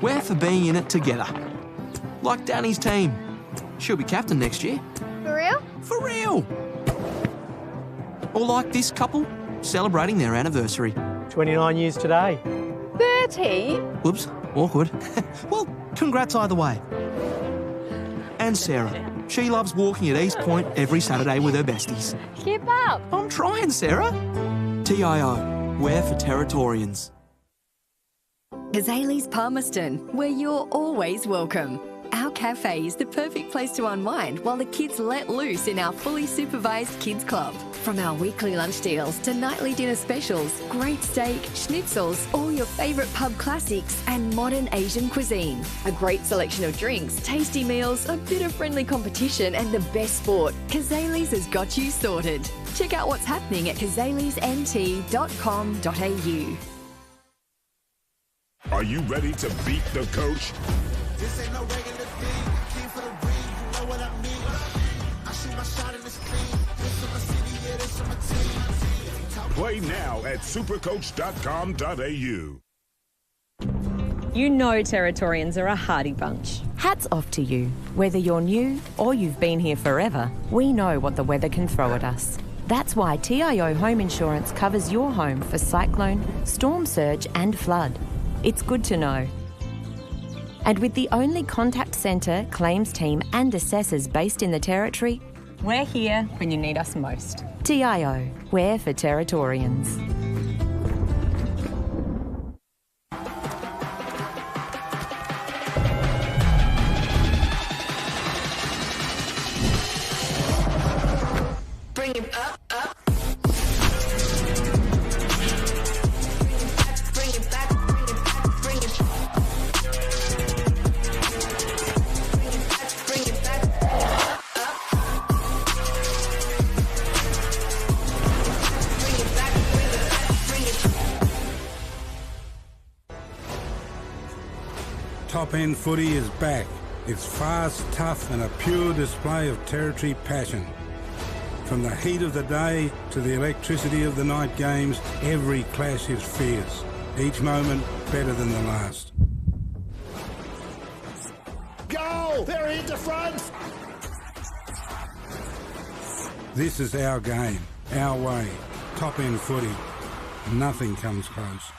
We're for being in it together. Like Danny's team. She'll be captain next year. For real? For real! Or like this couple, celebrating their anniversary. 29 years today. 30? Whoops, awkward. Well, congrats either way. And Sarah. She loves walking at East Point every Saturday with her besties. Keep up. I'm trying, Sarah. TIO, we're for Territorians. Azalea's Palmerston, where you're always welcome. Our cafe is the perfect place to unwind while the kids let loose in our fully supervised kids club. From our weekly lunch deals to nightly dinner specials, great steak, schnitzels, all your favourite pub classics and modern Asian cuisine. A great selection of drinks, tasty meals, a bit of friendly competition and the best sport. Kazali's has got you sorted. Check out what's happening at kazalisnt.com.au. Are you ready to beat the coach? This ain't no regular thing. King for the ring, you know what I mean. I shoot my shot in this thing. This is my city, yeah, this is my team. Play now at supercoach.com.au. You know Territorians are a hardy bunch. Hats off to you. Whether you're new or you've been here forever, we know what the weather can throw at us. That's why TIO Home Insurance covers your home for cyclone, storm surge and flood. It's good to know. And with the only contact centre, claims team and assessors based in the Territory, we're here when you need us most. TIO, we're for Territorians. Bring it up, up. Bring it back, bring it back, bring it back, bring it back, bring it back, up, up. Bring it back, bring it back, bring it back. Top End footy is back. It's fast, tough and a pure display of Territory passion. From the heat of the day to the electricity of the night games, every clash is fierce. Each moment better than the last. Go! They're into front! This is our game, our way. Top End footy. Nothing comes close.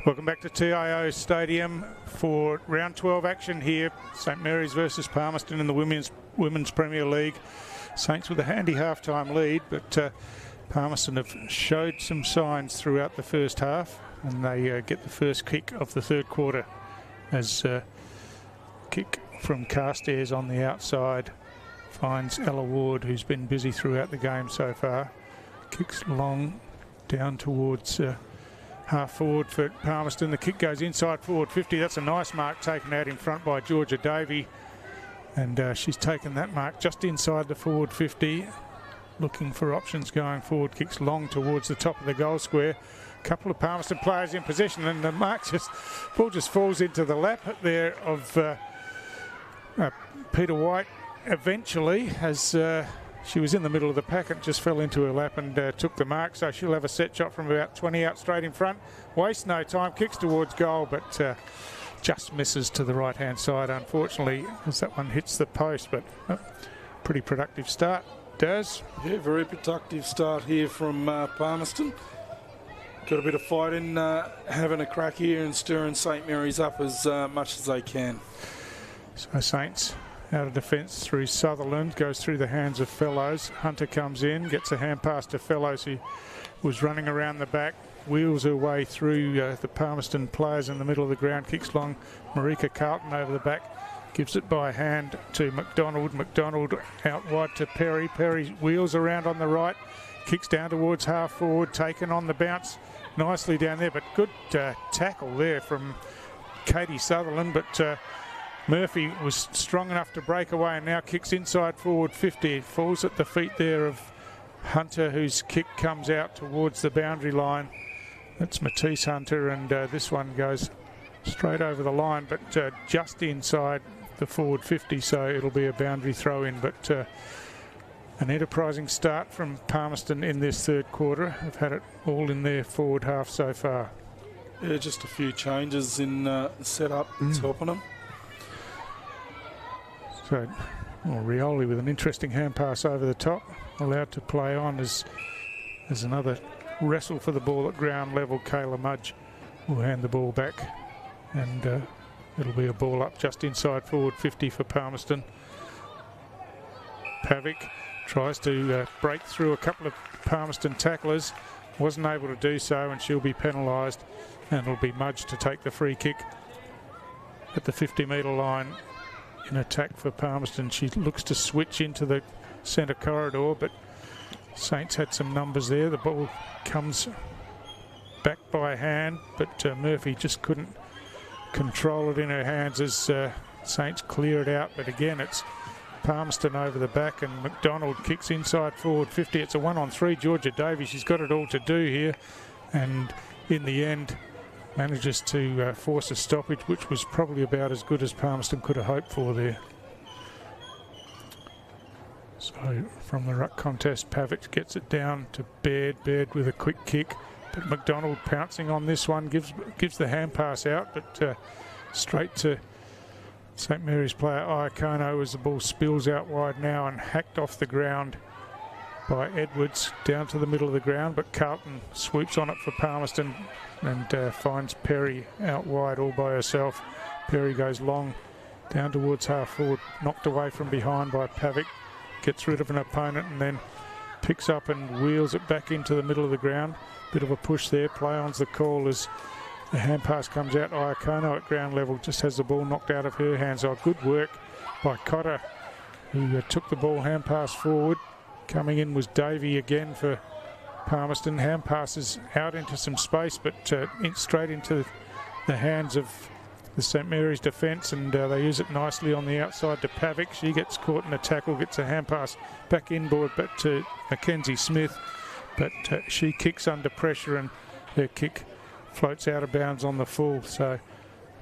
Welcome back to TIO Stadium for round 12 action here. St Mary's versus Palmerston in the Women's Premier League. Saints with a handy half-time lead, but Palmerston have showed some signs throughout the first half, and they get the first kick of the third quarter as kick from Carstairs on the outside finds Ella Ward, who's been busy throughout the game so far. Kicks long down towards half forward for Palmerston. The kick goes inside forward 50. That's a nice mark taken out in front by Georgia Davey. And she's taken that mark just inside the forward 50. Looking for options going forward. Kicks long towards the top of the goal square. A couple of Palmerston players in possession, and the ball just falls into the lap there of Peter White eventually, as she was in the middle of the pack and just fell into her lap and took the mark. So she'll have a set shot from about 20 out straight in front. Wastes no time, kicks towards goal, but just misses to the right-hand side, unfortunately, as that one hits the post. But pretty productive start, Daz. Yeah, very productive start here from Palmerston. Got a bit of fight in, having a crack here and stirring St Mary's up as much as they can. So Saints out of defence through Sutherland, goes through the hands of Fellows. Hunter comes in, gets a hand pass to Fellows, who was running around the back, wheels her way through the Palmerston players in the middle of the ground, kicks long. Marika Carlton over the back, gives it by hand to McDonald. McDonald out wide to Perry. Perry wheels around on the right, kicks down towards half forward, taken on the bounce nicely down there, but good tackle there from Katie Sutherland, but Murphy was strong enough to break away and now kicks inside forward 50. Falls at the feet there of Hunter, whose kick comes out towards the boundary line. That's Matisse Hunter, and this one goes straight over the line, but just inside the forward 50, so it'll be a boundary throw in. But an enterprising start from Palmerston in this third quarter. They've had it all in their forward half so far. Yeah, just a few changes in the setup. It's helping them. So, Rioli with an interesting hand pass over the top, allowed to play on as another wrestle for the ball at ground level. Kayla Mudge will hand the ball back, and it'll be a ball up just inside forward 50 for Palmerston. Pavic tries to break through a couple of Palmerston tacklers, wasn't able to do so, and she'll be penalised, and it'll be Mudge to take the free kick at the 50-metre line. In attack for Palmerston, she looks to switch into the centre corridor, but Saints had some numbers there. The ball comes back by hand, but Murphy just couldn't control it in her hands as Saints clear it out. But again, it's Palmerston over the back, and McDonald kicks inside forward 50. It's a 1-on-3. Georgia Davey, she's got it all to do here, and in the end manages to force a stoppage, which was probably about as good as Palmerston could have hoped for there. So from the ruck contest, Pavic gets it down to Baird. Baird with a quick kick, but McDonald pouncing on this one, gives the hand pass out, but straight to St Mary's player Iacono as the ball spills out wide now and hacked off the ground by Edwards down to the middle of the ground, but Carlton swoops on it for Palmerston and finds Perry out wide all by herself. Perry goes long down towards half forward, knocked away from behind by Pavic, gets rid of an opponent and then picks up and wheels it back into the middle of the ground. Bit of a push there, play on's the call as the hand pass comes out. Iacono at ground level just has the ball knocked out of her hands. Oh, good work by Cotter, who took the ball hand pass forward. Coming in was Davey again for Palmerston. Hand passes out into some space, but straight into the hands of the St Mary's defence, and they use it nicely on the outside to Pavic. She gets caught in a tackle, gets a hand pass back inboard, but to Mackenzie Smith. But she kicks under pressure, and her kick floats out of bounds on the full. So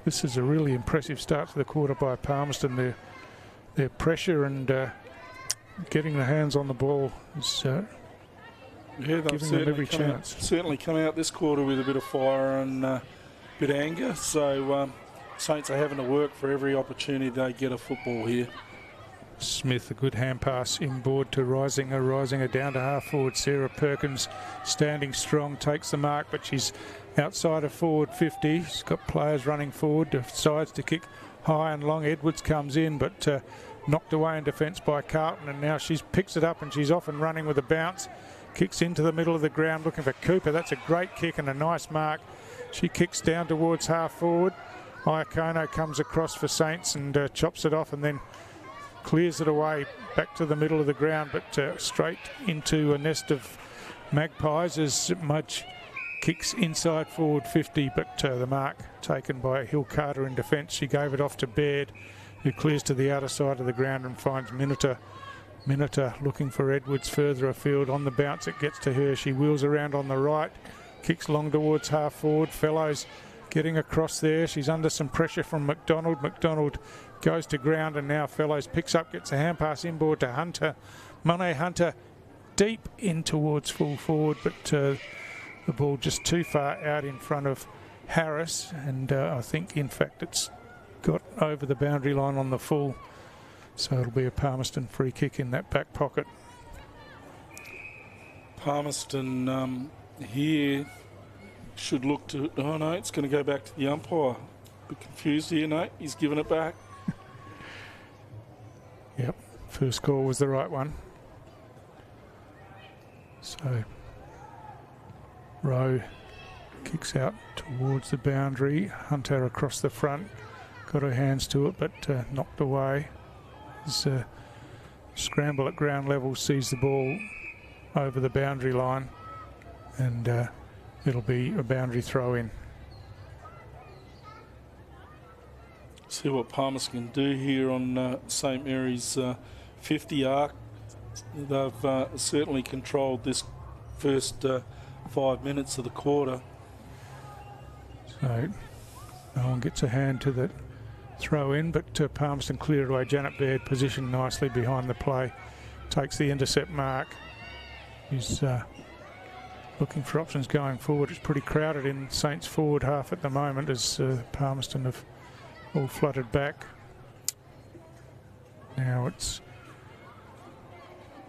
this is a really impressive start to the quarter by Palmerston. Their pressure and getting the hands on the ball is giving them every chance. Certainly come out this quarter with a bit of fire and a bit of anger. So Saints are having to work for every opportunity they get a football here. Smith, a good hand pass inboard to Risinger down to half forward. Sarah Perkins standing strong, takes the mark, but she's outside of forward 50. She's got players running forward, decides to kick high and long. Edwards comes in, but knocked away in defence by Carlton, and now she picks it up and she's off and running with a bounce. Kicks into the middle of the ground looking for Cooper. That's a great kick and a nice mark. She kicks down towards half forward. Iacono comes across for Saints and chops it off and then clears it away back to the middle of the ground, but straight into a nest of Magpies as Mudge kicks inside forward 50, but the mark taken by Hill Carter in defence. She gave it off to Baird, who clears to the outer side of the ground and finds Miniter. Miniter looking for Edwards further afield. On the bounce it gets to her. She wheels around on the right, kicks long towards half forward. Fellows getting across there. She's under some pressure from McDonald. McDonald goes to ground and now Fellows picks up, gets a hand pass inboard to Hunter. Monet Hunter deep in towards full forward, but the ball just too far out in front of Harris, and I think in fact it's got over the boundary line on the full, so it'll be a Palmerston free kick in that back pocket. Palmerston here should look to, oh no, it's going to go back to the umpire. A bit confused here, Nate. He's given it back. Yep, first call was the right one. So Rowe kicks out towards the boundary. Hunter across the front, got her hands to it, but knocked away. As scramble at ground level, sees the ball over the boundary line, and it'll be a boundary throw in. See what Palmerston can do here on St Mary's 50 arc. They've certainly controlled this first 5 minutes of the quarter. So no one gets a hand to the throw in, but Palmerston cleared away. Janet Baird positioned nicely behind the play, takes the intercept mark. He's looking for options going forward. It's pretty crowded in Saints forward half at the moment as Palmerston have all flooded back. Now it's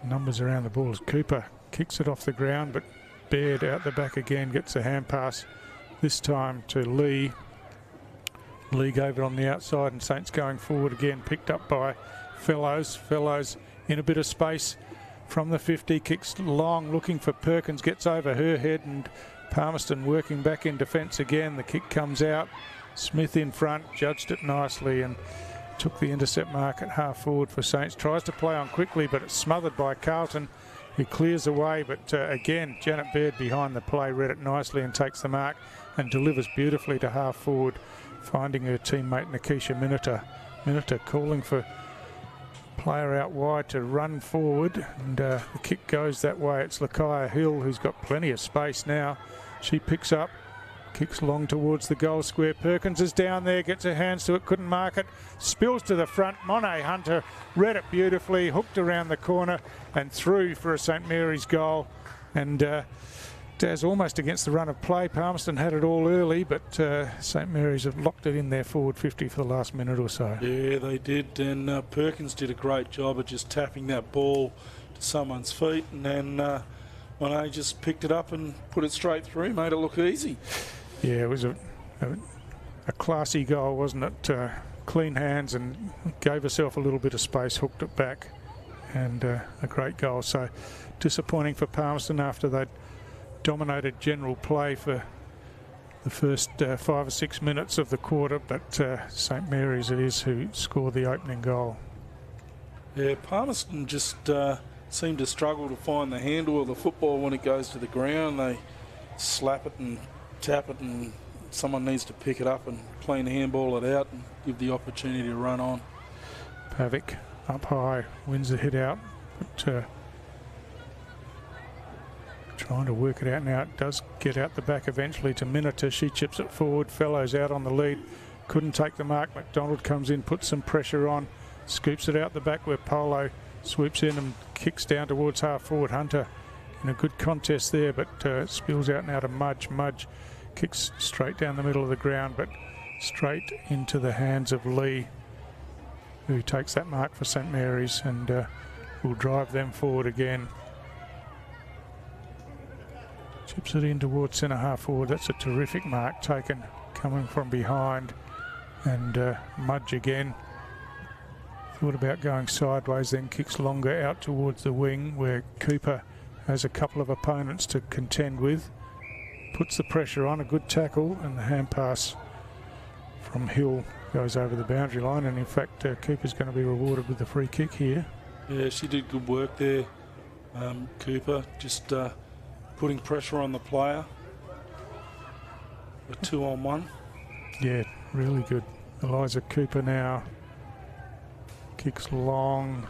numbers around the ball as Cooper kicks it off the ground, but Baird out the back again, gets a hand pass this time to Lee. Lee gave it on the outside and Saints going forward again, picked up by Fellows. Fellows in a bit of space from the 50, kicks long looking for Perkins, gets over her head, and Palmerston working back in defence again. The kick comes out. Smith in front, judged it nicely and took the intercept mark at half forward for Saints. Tries to play on quickly, but it's smothered by Carlton, who clears away. But again, Janet Baird behind the play read it nicely and takes the mark and delivers beautifully to half forward, finding her teammate Nikisha Miniter. Miniter calling for player out wide to run forward, and the kick goes that way. It's Lakaya Hill, who's got plenty of space now. She picks up, kicks long towards the goal square. Perkins is down there, gets her hands to it, couldn't mark it, spills to the front. Monet Hunter read it beautifully, hooked around the corner and through for a St Mary's goal. And Daz almost against the run of play. Palmerston had it all early, but St Mary's have locked it in their forward 50 for the last minute or so. Yeah, they did, and Perkins did a great job of just tapping that ball to someone's feet, and then Monet just picked it up and put it straight through, made it look easy. Yeah, it was a classy goal, wasn't it? Clean hands and gave herself a little bit of space, hooked it back, and a great goal. So disappointing for Palmerston after they'd dominated general play for the first 5 or 6 minutes of the quarter, but St Mary's it is who scored the opening goal. Yeah, Palmerston just seemed to struggle to find the handle of the football when it goes to the ground. They slap it and tap it, and someone needs to pick it up and clean handball it out and give the opportunity to run on. Pavic up high, wins the hit out, but trying to work it out now. It does get out the back eventually to Miniter. She chips it forward. Fellows out on the lead, couldn't take the mark. McDonald comes in, puts some pressure on, scoops it out the back where Polo swoops in and kicks down towards half forward. Hunter in a good contest there, but spills out now to Mudge. Mudge kicks straight down the middle of the ground, but straight into the hands of Lee, who takes that mark for St Mary's and will drive them forward again. Chips it in towards centre half forward. That's a terrific mark taken coming from behind. And Mudge again. Thought about going sideways, then kicks longer out towards the wing where Cooper has a couple of opponents to contend with. Puts the pressure on, a good tackle, and the hand pass from Hill goes over the boundary line. And in fact, Cooper's going to be rewarded with the free kick here. Yeah, she did good work there, Cooper. Just putting pressure on the player. A 2-on-1. Yeah, really good. Eliza Cooper now kicks long.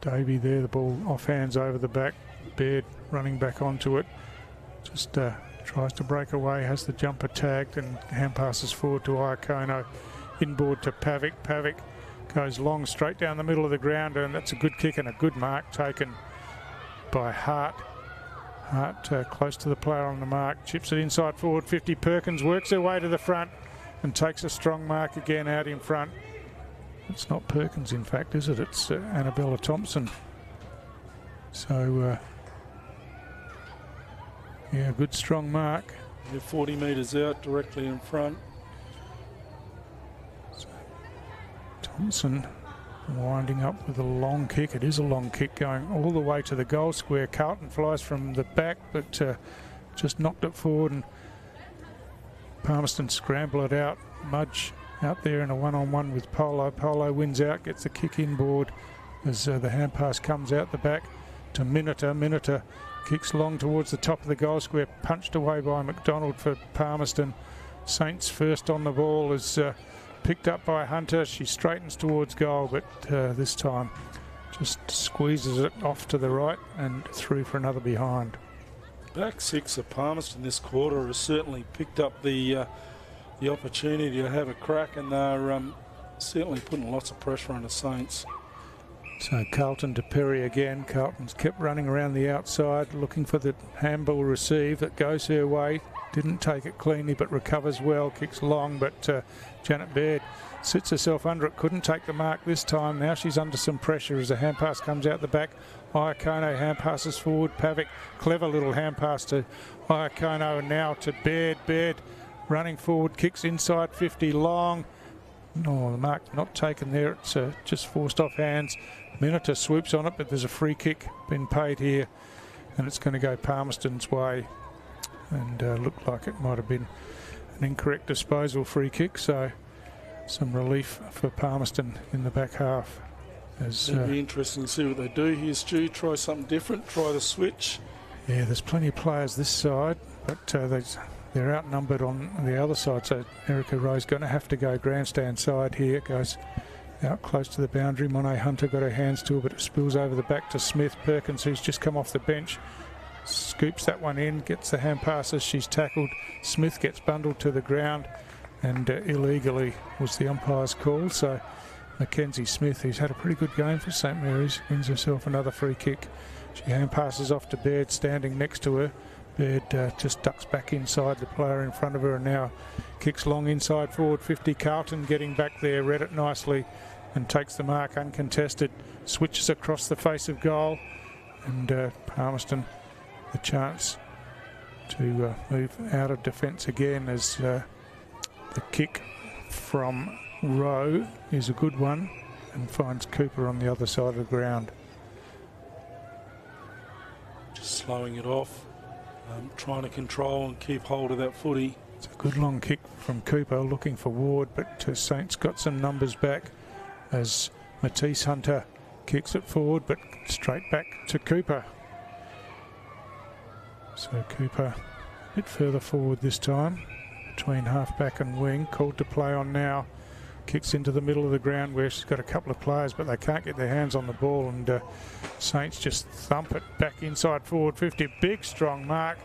Davey there, the ball off hands over the back. Baird running back onto it. Just tries to break away, has the jumper tagged, and hand passes forward to Iacono. Inboard to Pavic. Pavic goes long straight down the middle of the ground, and that's a good kick and a good mark taken by Hart. Hart close to the player on the mark, chips it inside forward 50. Perkins works her way to the front and takes a strong mark again out in front. It's not Perkins, in fact, is it? It's Annabella Thompson. So, yeah, good strong mark. They're 40 metres out, directly in front. So, Thompson winding up with a long kick. It is a long kick going all the way to the goal square. Carlton flies from the back, but just knocked it forward, and Palmerston scramble it out. Mudge out there in a one-on-one with Polo. Polo wins out, gets the kick inboard as the hand pass comes out the back to Miniter. Miniter kicks long towards the top of the goal square, punched away by McDonald for Palmerston. Saints first on the ball is picked up by Hunter. She straightens towards goal, but this time just squeezes it off to the right and through for another behind. Back six of Palmerston this quarter has certainly picked up the opportunity to have a crack, and they're certainly putting lots of pressure on the Saints. So Carlton to Perry again. Carlton's kept running around the outside looking for the handball receive that goes her way. Didn't take it cleanly but recovers well, kicks long, but Janet Baird sits herself under it, couldn't take the mark this time. Now she's under some pressure as the hand pass comes out the back. Iacono hand passes forward. Pavic, clever little hand pass to Iacono, and now to Baird. Baird running forward, kicks inside 50 long. No, the mark not taken there. It's just forced off hands. Miniter swoops on it, but there's a free kick been paid here, and it's going to go Palmerston's way. And looked like it might have been an incorrect disposal free kick, so some relief for Palmerston in the back half. It'll be interesting to see what they do here, Stu. Try something different, try the switch. Yeah, there's plenty of players this side, but they're outnumbered on the other side, so Erica Rowe's going to have to go grandstand side here. Goes out close to the boundary. Monet Hunter got her hands to it, but it spills over the back to Smith. Perkins, who's just come off the bench, scoops that one in, gets the hand passes. She's tackled. Smith gets bundled to the ground, and illegally was the umpire's call. So Mackenzie Smith, who's had a pretty good game for St Mary's, wins herself another free kick. She hand passes off to Baird, standing next to her. Baird just ducks back inside the player in front of her, and now kicks long inside forward 50. Carlton getting back there, read it nicely and takes the mark uncontested. Switches across the face of goal, and Palmerston the chance to move out of defence again, as the kick from Rowe is a good one and finds Cooper on the other side of the ground. Just slowing it off, trying to control and keep hold of that footy. It's a good long kick from Cooper, looking for Ward, but Saints got some numbers back as Matisse Hunter kicks it forward, but straight back to Cooper. So Cooper a bit further forward this time, between half-back and wing, called to play on now. Kicks into the middle of the ground where she's got a couple of players, but they can't get their hands on the ball, and Saints just thump it back inside forward 50. Big strong mark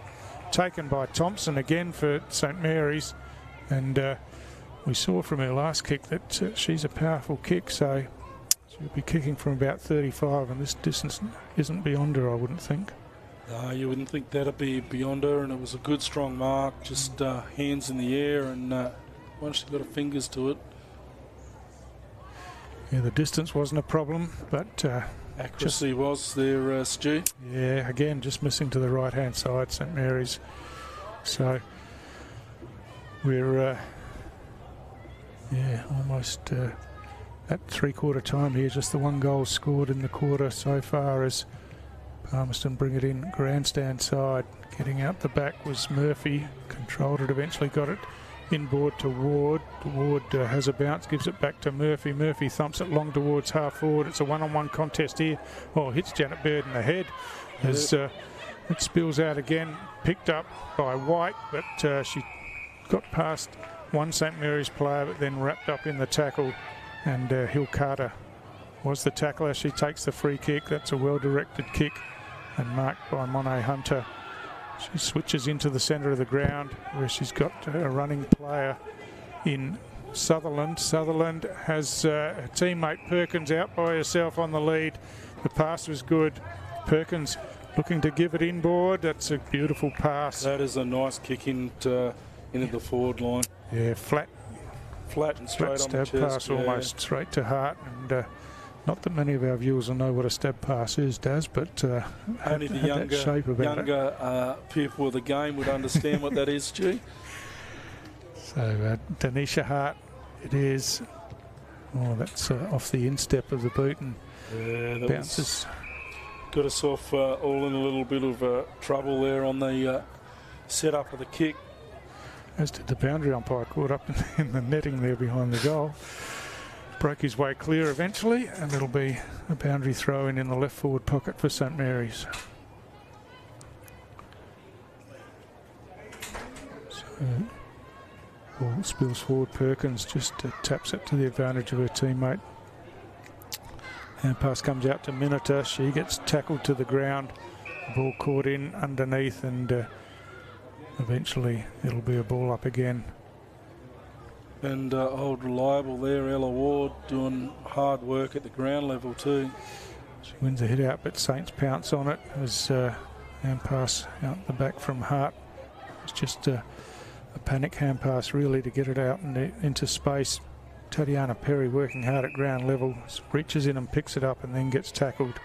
taken by Thompson again for St Mary's, and we saw from her last kick that she's a powerful kick, so she'll be kicking from about 35, and this distance isn't beyond her, I wouldn't think. No, you wouldn't think that'd be beyond her, and it was a good strong mark, just hands in the air, and once she got her fingers to it. Yeah, the distance wasn't a problem, but Accuracy was there, Stu. Yeah, again, just missing to the right-hand side, St Mary's. So we're, almost at three-quarter time here. Just the one goal scored in the quarter so far as Palmerston bring it in grandstand side. Getting out the back was Murphy. Controlled it, eventually got it inboard to Ward. Ward has a bounce, gives it back to Murphy. Murphy thumps it long towards half forward. It's a one-on-one contest here. Oh, hits Janet Bird in the head as it spills out again. Picked up by White, but she got past one St Mary's player, but then wrapped up in the tackle. And Hill Carter was the tackler. She takes the free kick. That's a well-directed kick and marked by Monet Hunter. She switches into the centre of the ground where she's got a running player in Sutherland. Sutherland has a teammate Perkins out by herself on the lead. The pass was good. Perkins looking to give it inboard. That's a beautiful pass. That is a nice kick into the forward line. Yeah, flat and straight on the stab chest. pass, almost straight to heart. And not that many of our viewers will know what a stab pass is, Daz, but only the younger people of the game would understand what that is, Stu. So Danisha Hart, it is. Oh, that's off the instep of the boot and bounces. Got us off all in a little bit of trouble there on the setup of the kick. As did the boundary umpire, caught up in the netting there behind the goal. Broke his way clear eventually, and it'll be a boundary throw in the left forward pocket for St Mary's. So, ball spills forward. Perkins just taps it to the advantage of her teammate. And pass comes out to Minota. She gets tackled to the ground. Ball caught in underneath, and eventually it'll be a ball up again. And old reliable there, Ella Ward, doing hard work at the ground level too. She wins the hit out, but Saints pounce on it as hand pass out the back from Hart. It's just a panic hand pass really to get it out into space. Tatiana Perry working hard at ground level, reaches in and picks it up and then gets tackled.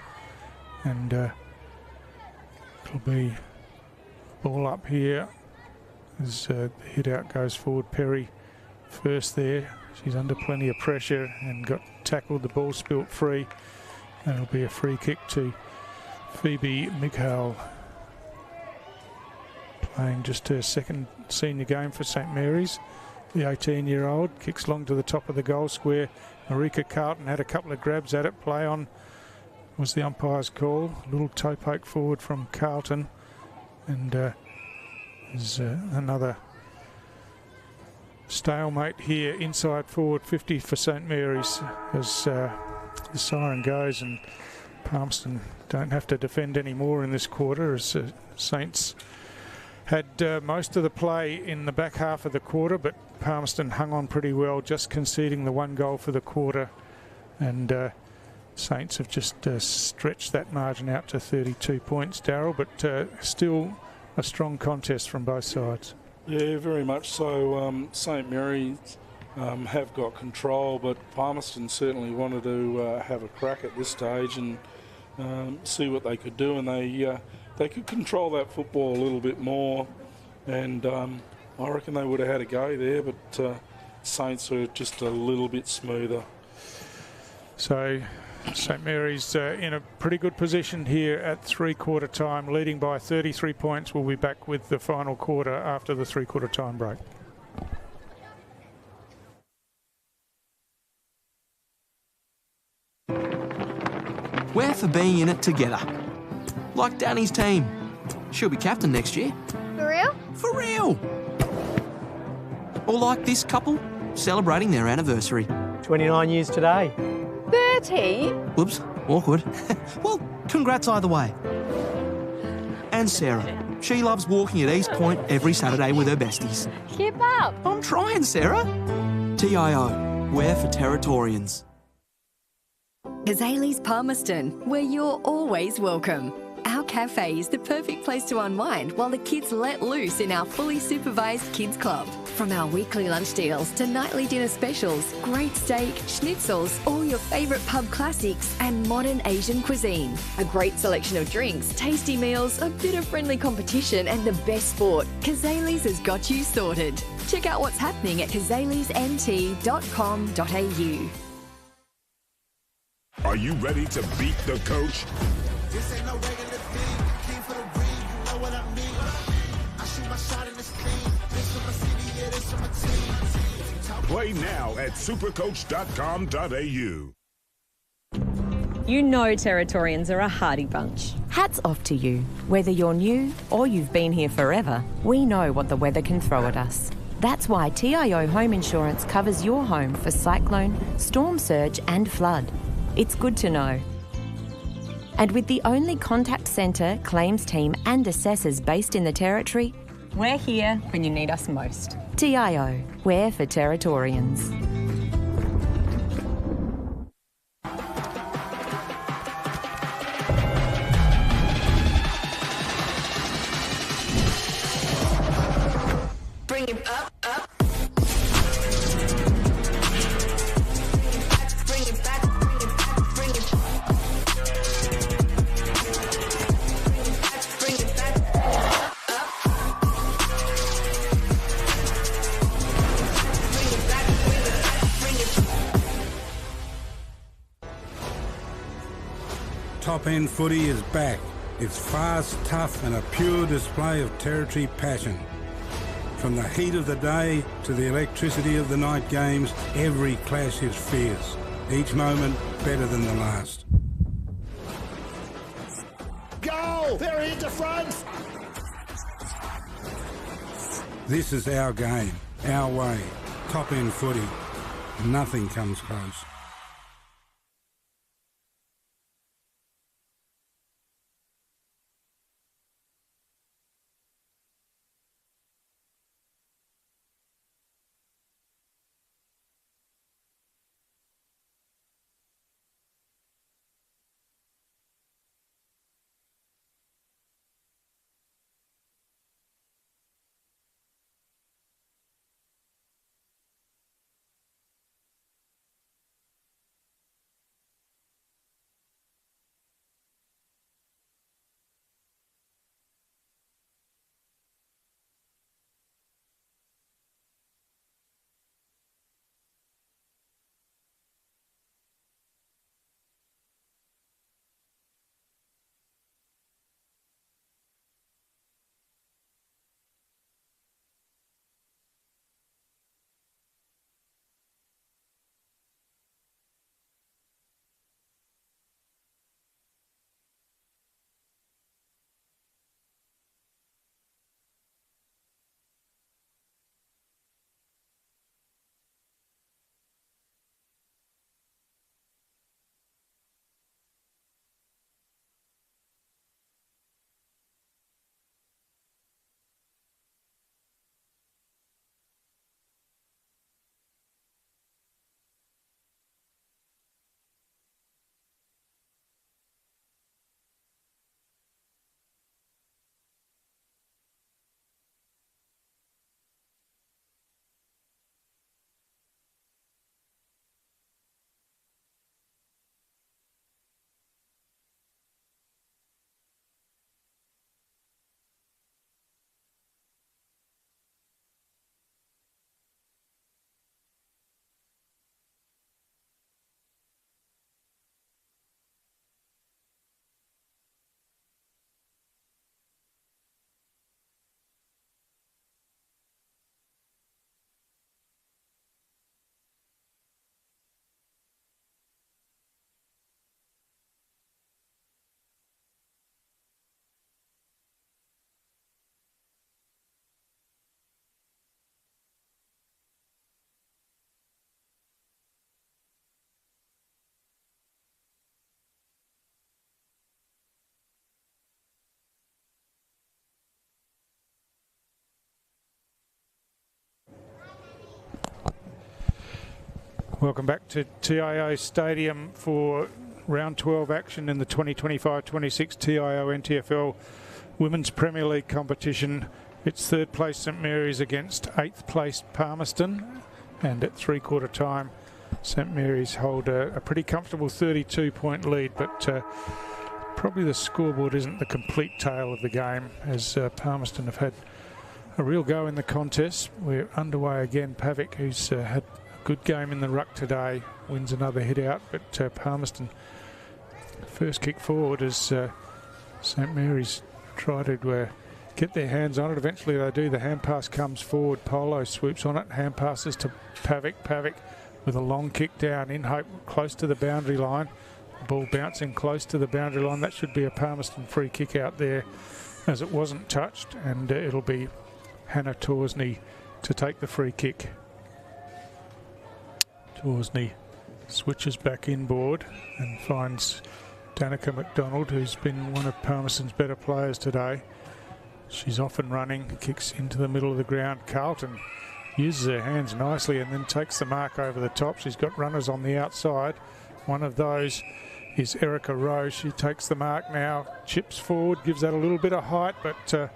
And it'll be ball up here as the hit out goes forward. Perry first there. She's under plenty of pressure and got tackled. The ball spilt free. And it'll be a free kick to Phoebe Mikhal. Playing just her second senior game for St Mary's. The 18-year-old kicks long to the top of the goal square. Marika Carlton had a couple of grabs at it. Play on was the umpire's call. A little toe poke forward from Carlton. And there's another stalemate here inside forward 50 for St Mary's as the siren goes, and Palmerston don't have to defend anymore in this quarter as Saints had most of the play in the back half of the quarter, but Palmerston hung on pretty well, just conceding the one goal for the quarter, and Saints have just stretched that margin out to 32 points, Darryl, but still a strong contest from both sides. Yeah, very much so. St Mary's have got control, but Palmerston certainly wanted to have a crack at this stage and see what they could do, and they could control that football a little bit more, and I reckon they would have had a go there, but Saints were just a little bit smoother. So St Mary's in a pretty good position here at three-quarter time, leading by 33 points. We'll be back with the final quarter after the three-quarter time break. We're for being in it together. Like Danny's team. She'll be captain next year. For real? For real! Or like this couple, celebrating their anniversary. 29 years today. 30? Whoops, awkward. Well, congrats either way. And Sarah. She loves walking at East Point every Saturday with her besties. Keep up. I'm trying, Sarah. TIO, we're for Territorians. Azalea's Palmerston, where you're always welcome. Our cafe is the perfect place to unwind while the kids let loose in our fully supervised kids club. From our weekly lunch deals to nightly dinner specials, great steak, schnitzels, all your favourite pub classics and modern Asian cuisine. A great selection of drinks, tasty meals, a bit of friendly competition and the best sport. Kazali's has got you sorted. Check out what's happening at kazalisnt.com.au. Are you ready to beat the coach? This ain't no regular thing. King for the ring, you know what I mean. I shoot my shot in this thing. This for my city, yeah, this for my team. Play now at supercoach.com.au. You know Territorians are a hardy bunch. Hats off to you. Whether you're new or you've been here forever, we know what the weather can throw at us. That's why TIO Home Insurance covers your home for cyclone, storm surge and flood. It's good to know. And with the only contact centre, claims team and assessors based in the Territory, we're here when you need us most. TIO, we're for Territorians. Bring it up, up. Bring it back, bring it back, bring it back. Bring it back, up. Bring it back, bring it back, bring it back. Top End footy is back. It's fast, tough and a pure display of Territory passion. From the heat of the day to the electricity of the night games, every clash is fierce. Each moment better than the last. Goal! They're into front! This is our game, our way. Top End footy. Nothing comes close. Welcome back to TIO Stadium for round 12 action in the 2025-26 TIO NTFL Women's Premier League competition. It's third place St Mary's against 8th place Palmerston, and at 3/4 time St Mary's hold a pretty comfortable 32-point lead, but probably the scoreboard isn't the complete tale of the game, as Palmerston have had a real go in the contest. We're underway again. Pavic, who's had a good game in the ruck today, wins another hit out, but Palmerston first kick forward as St Mary's try to get their hands on it. Eventually they do. The hand pass comes forward. Polo swoops on it. Hand passes to Pavic. Pavic with a long kick down in hope, close to the boundary line. The ball bouncing close to the boundary line. That should be a Palmerston free kick out there, as it wasn't touched, and it'll be Hannah Torsney to take the free kick. Torsney switches back inboard and finds Danica McDonald, who's been one of Palmerston's better players today. She's off and running, kicks into the middle of the ground. Carlton uses her hands nicely and then takes the mark over the top. She's got runners on the outside. One of those is Erica Rowe. She takes the mark now, chips forward, gives that a little bit of height, but it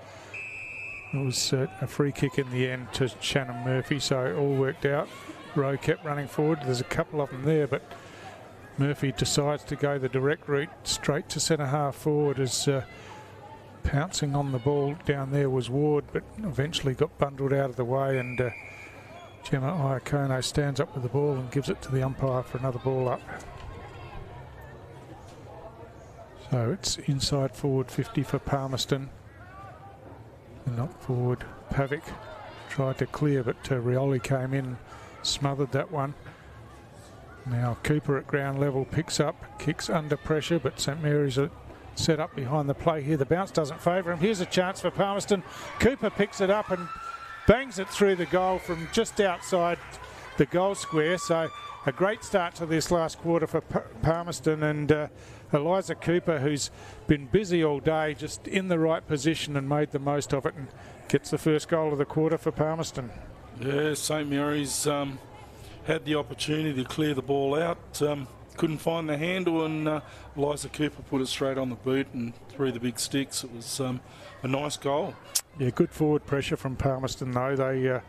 was a free kick in the end to Shannon Murphy, so it all worked out. Rowe kept running forward. There's a couple of them there, but Murphy decides to go the direct route straight to centre half forward, as pouncing on the ball down there was Ward, but eventually got bundled out of the way, and Gemma Iacono stands up with the ball and gives it to the umpire for another ball up. So it's inside forward 50 for Palmerston. And up forward, Pavic tried to clear, but Rioli came in, smothered that one. Now Cooper at ground level picks up, kicks under pressure, but St Mary's are set up behind the play here. The bounce doesn't favour him. Here's a chance for Palmerston. Cooper picks it up and bangs it through the goal from just outside the goal square. So a great start to this last quarter for Palmerston, and Eliza Cooper, who's been busy all day, just in the right position and made the most of it, and gets the first goal of the quarter for Palmerston. Yeah, St Mary's had the opportunity to clear the ball out, couldn't find the handle, and Eliza Cooper put it straight on the boot and through the big sticks. It was a nice goal. Yeah, good forward pressure from Palmerston though. They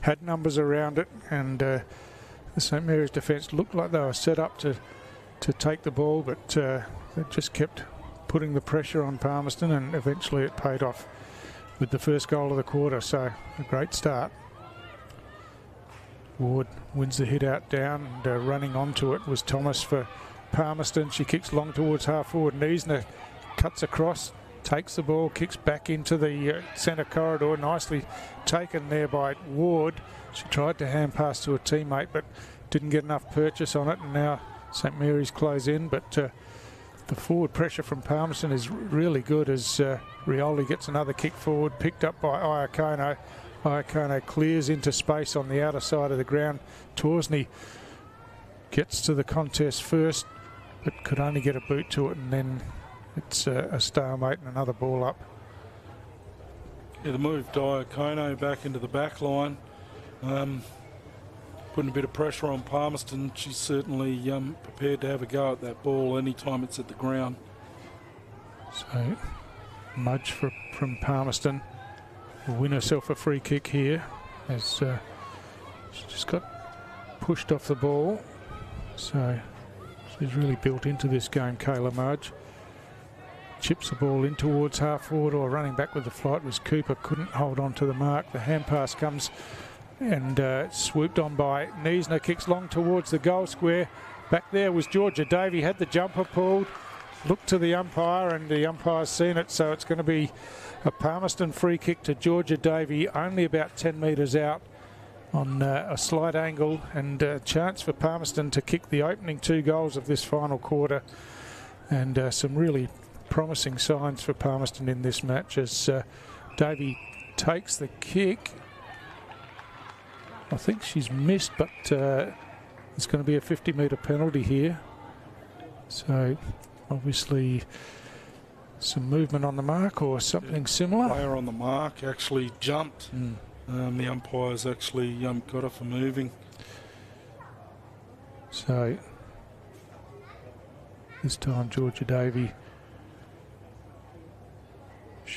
had numbers around it, and the St Mary's defence looked like they were set up to take the ball, but they just kept putting the pressure on Palmerston, and eventually it paid off with the first goal of the quarter. So a great start. Ward wins the hit out down, and running onto it was Thomas for Palmerston. She kicks long towards half forward. Niesner cuts across, takes the ball, kicks back into the centre corridor. Nicely taken there by Ward. She tried to hand pass to a teammate, but didn't get enough purchase on it, and now St Mary's close in. But the forward pressure from Palmerston is really good, as Rioli gets another kick forward, picked up by Iacono. Iacono clears into space on the outer side of the ground. Torsney gets to the contest first, but could only get a boot to it, and then it's a stalemate and another ball up. Yeah, the move Iacono back into the back line, putting a bit of pressure on Palmerston. She's certainly prepared to have a go at that ball anytime it's at the ground. So Mudge from Palmerston will win herself a free kick here, as she just got pushed off the ball. So she's really built into this game, Kayla Mudge. Chips the ball in towards half forward, or running back with the flight was Cooper, couldn't hold on to the mark. The hand pass comes and swooped on by Niesner, kicks long towards the goal square. Back there was Georgia Davey, had the jumper pulled, looked to the umpire, and the umpire's seen it, so it's going to be a Palmerston free kick to Georgia Davey, only about 10 metres out on a slight angle, and a chance for Palmerston to kick the opening 2 goals of this final quarter. And some really promising signs for Palmerston in this match, as Davey takes the kick. I think she's missed, but it's going to be a 50-metre penalty here. So obviously some movement on the mark or something similar. Player on the mark actually jumped. The umpires actually got her for moving. So this time Georgia Davey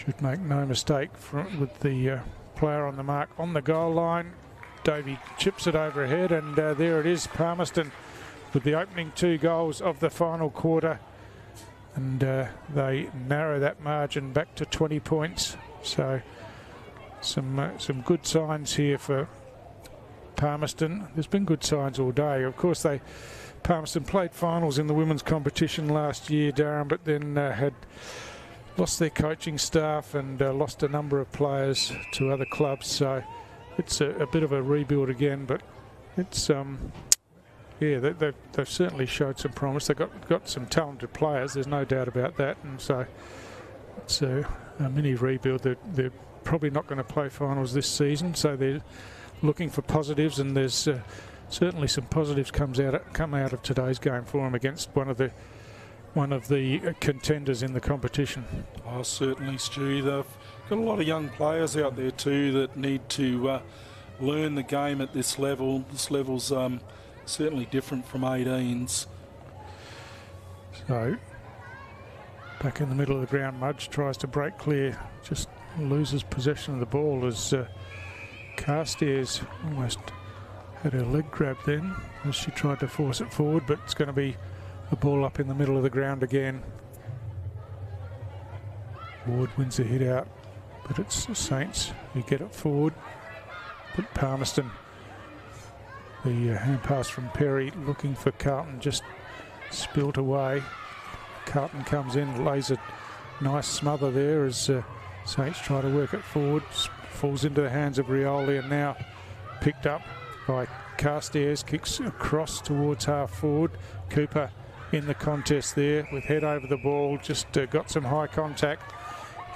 Should make no mistake with the player on the mark on the goal line. Davey chips it overhead, and there it is, Palmerston with the opening 2 goals of the final quarter, and they narrow that margin back to 20 points. So some good signs here for Palmerston. There's been good signs all day. Of course, Palmerston played finals in the women's competition last year, Darren, but then had lost their coaching staff and lost a number of players to other clubs. So it's a bit of a rebuild again, but it's yeah, they've certainly showed some promise. They've got some talented players, there's no doubt about that, and so it's a mini rebuild. They're probably not going to play finals this season, so they're looking for positives, and there's certainly some positives come out of today's game for them against one of the contenders in the competition. Oh, certainly, Stu. They've got a lot of young players out there too that need to learn the game at this level. This level's certainly different from 18s. So, back in the middle of the ground, Mudge tries to break clear, just loses possession of the ball as Carstairs almost had her leg grabbed then as she tried to force it forward, but it's going to be the ball up in the middle of the ground again. Ward wins the hit out, but it's the Saints who get it forward. But Palmerston, the hand pass from Perry looking for Carlton, just spilt away. Carlton comes in, lays a nice smother there as Saints try to work it forward. Falls into the hands of Rioli, and now picked up by Carstairs, kicks across towards half forward. Cooper in the contest there with head over the ball, just got some high contact.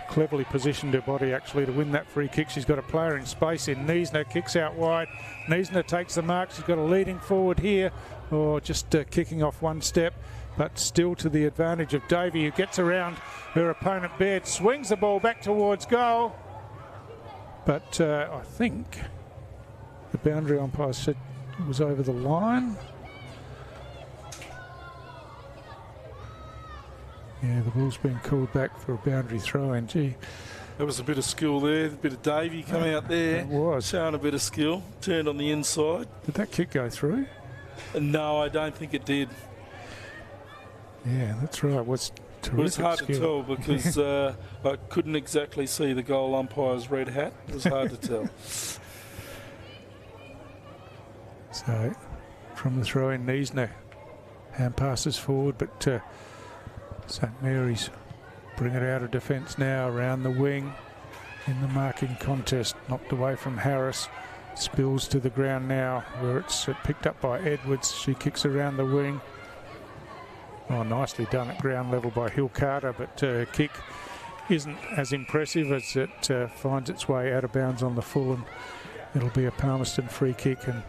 Cleverly positioned her body actually to win that free kick. She's got a player in space in Niesner, kicks out wide. Niesner takes the mark. She's got a leading forward here, or just kicking off one step, but still to the advantage of Davey, who gets around her opponent Baird, swings the ball back towards goal. But I think the boundary umpire said it was over the line. Yeah, the ball's been called back for a boundary throw, and gee. There was a bit of skill there, a bit of Davey coming out there. It was. Showing a bit of skill, turned on the inside. Did that kick go through? No, I don't think it did. Yeah, that's right. It was terrific. It was hard skill. to tell because I couldn't exactly see the goal umpire's red hat. It was hard to tell. So, from the throw in, Niesner hand passes forward, but St Mary's bring it out of defence now around the wing in the marking contest, knocked away from Harris, spills to the ground now where it's picked up by Edwards. She kicks around the wing. Oh, nicely done at ground level by Hill Carter, but kick isn't as impressive as it finds its way out of bounds on the full, and it'll be a Palmerston free kick. And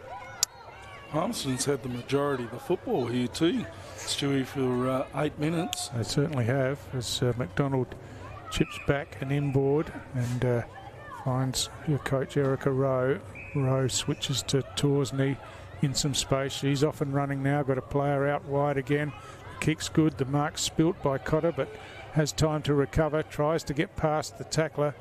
Palmerston's had the majority of the football here too, Stewie, for 8 minutes. They certainly have, as McDonald chips back and inboard and finds her coach Erica Rowe. Rowe switches to Torsney in some space. She's off and running now, got a player out wide again. Kick's good, the mark's spilt by Cotter, but has time to recover, tries to get past the tackler.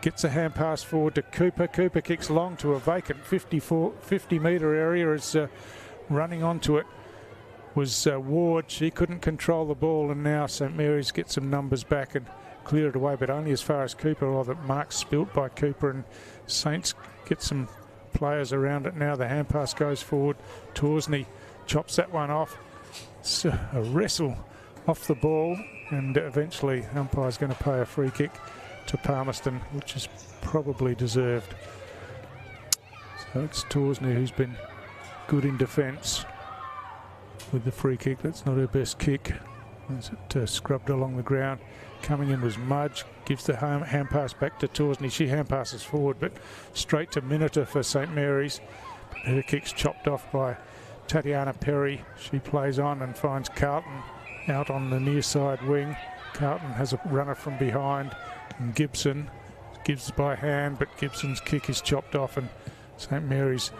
Gets a hand pass forward to Cooper. Cooper kicks long to a vacant 50-metre area as running onto it was Ward. She couldn't control the ball, and now St Mary's get some numbers back and clear it away, but only as far as Cooper, or the mark's spilt by Cooper, and Saints get some players around it now. The hand pass goes forward. Torsney chops that one off. It's a wrestle off the ball, and eventually umpire's going to pay a free kick to Palmerston, which is probably deserved. So it's Torsney who's been good in defence with the free kick. That's not her best kick. As it scrubbed along the ground. Coming in was Mudge, gives the hand pass back to Torsney. She hand passes forward, but straight to Miniter for St Mary's. Her kick's chopped off by Tatiana Perry. She plays on and finds Carlton out on the near side wing. Carlton has a runner from behind, and Gibson gives by hand, but Gibson's kick is chopped off, and St Mary's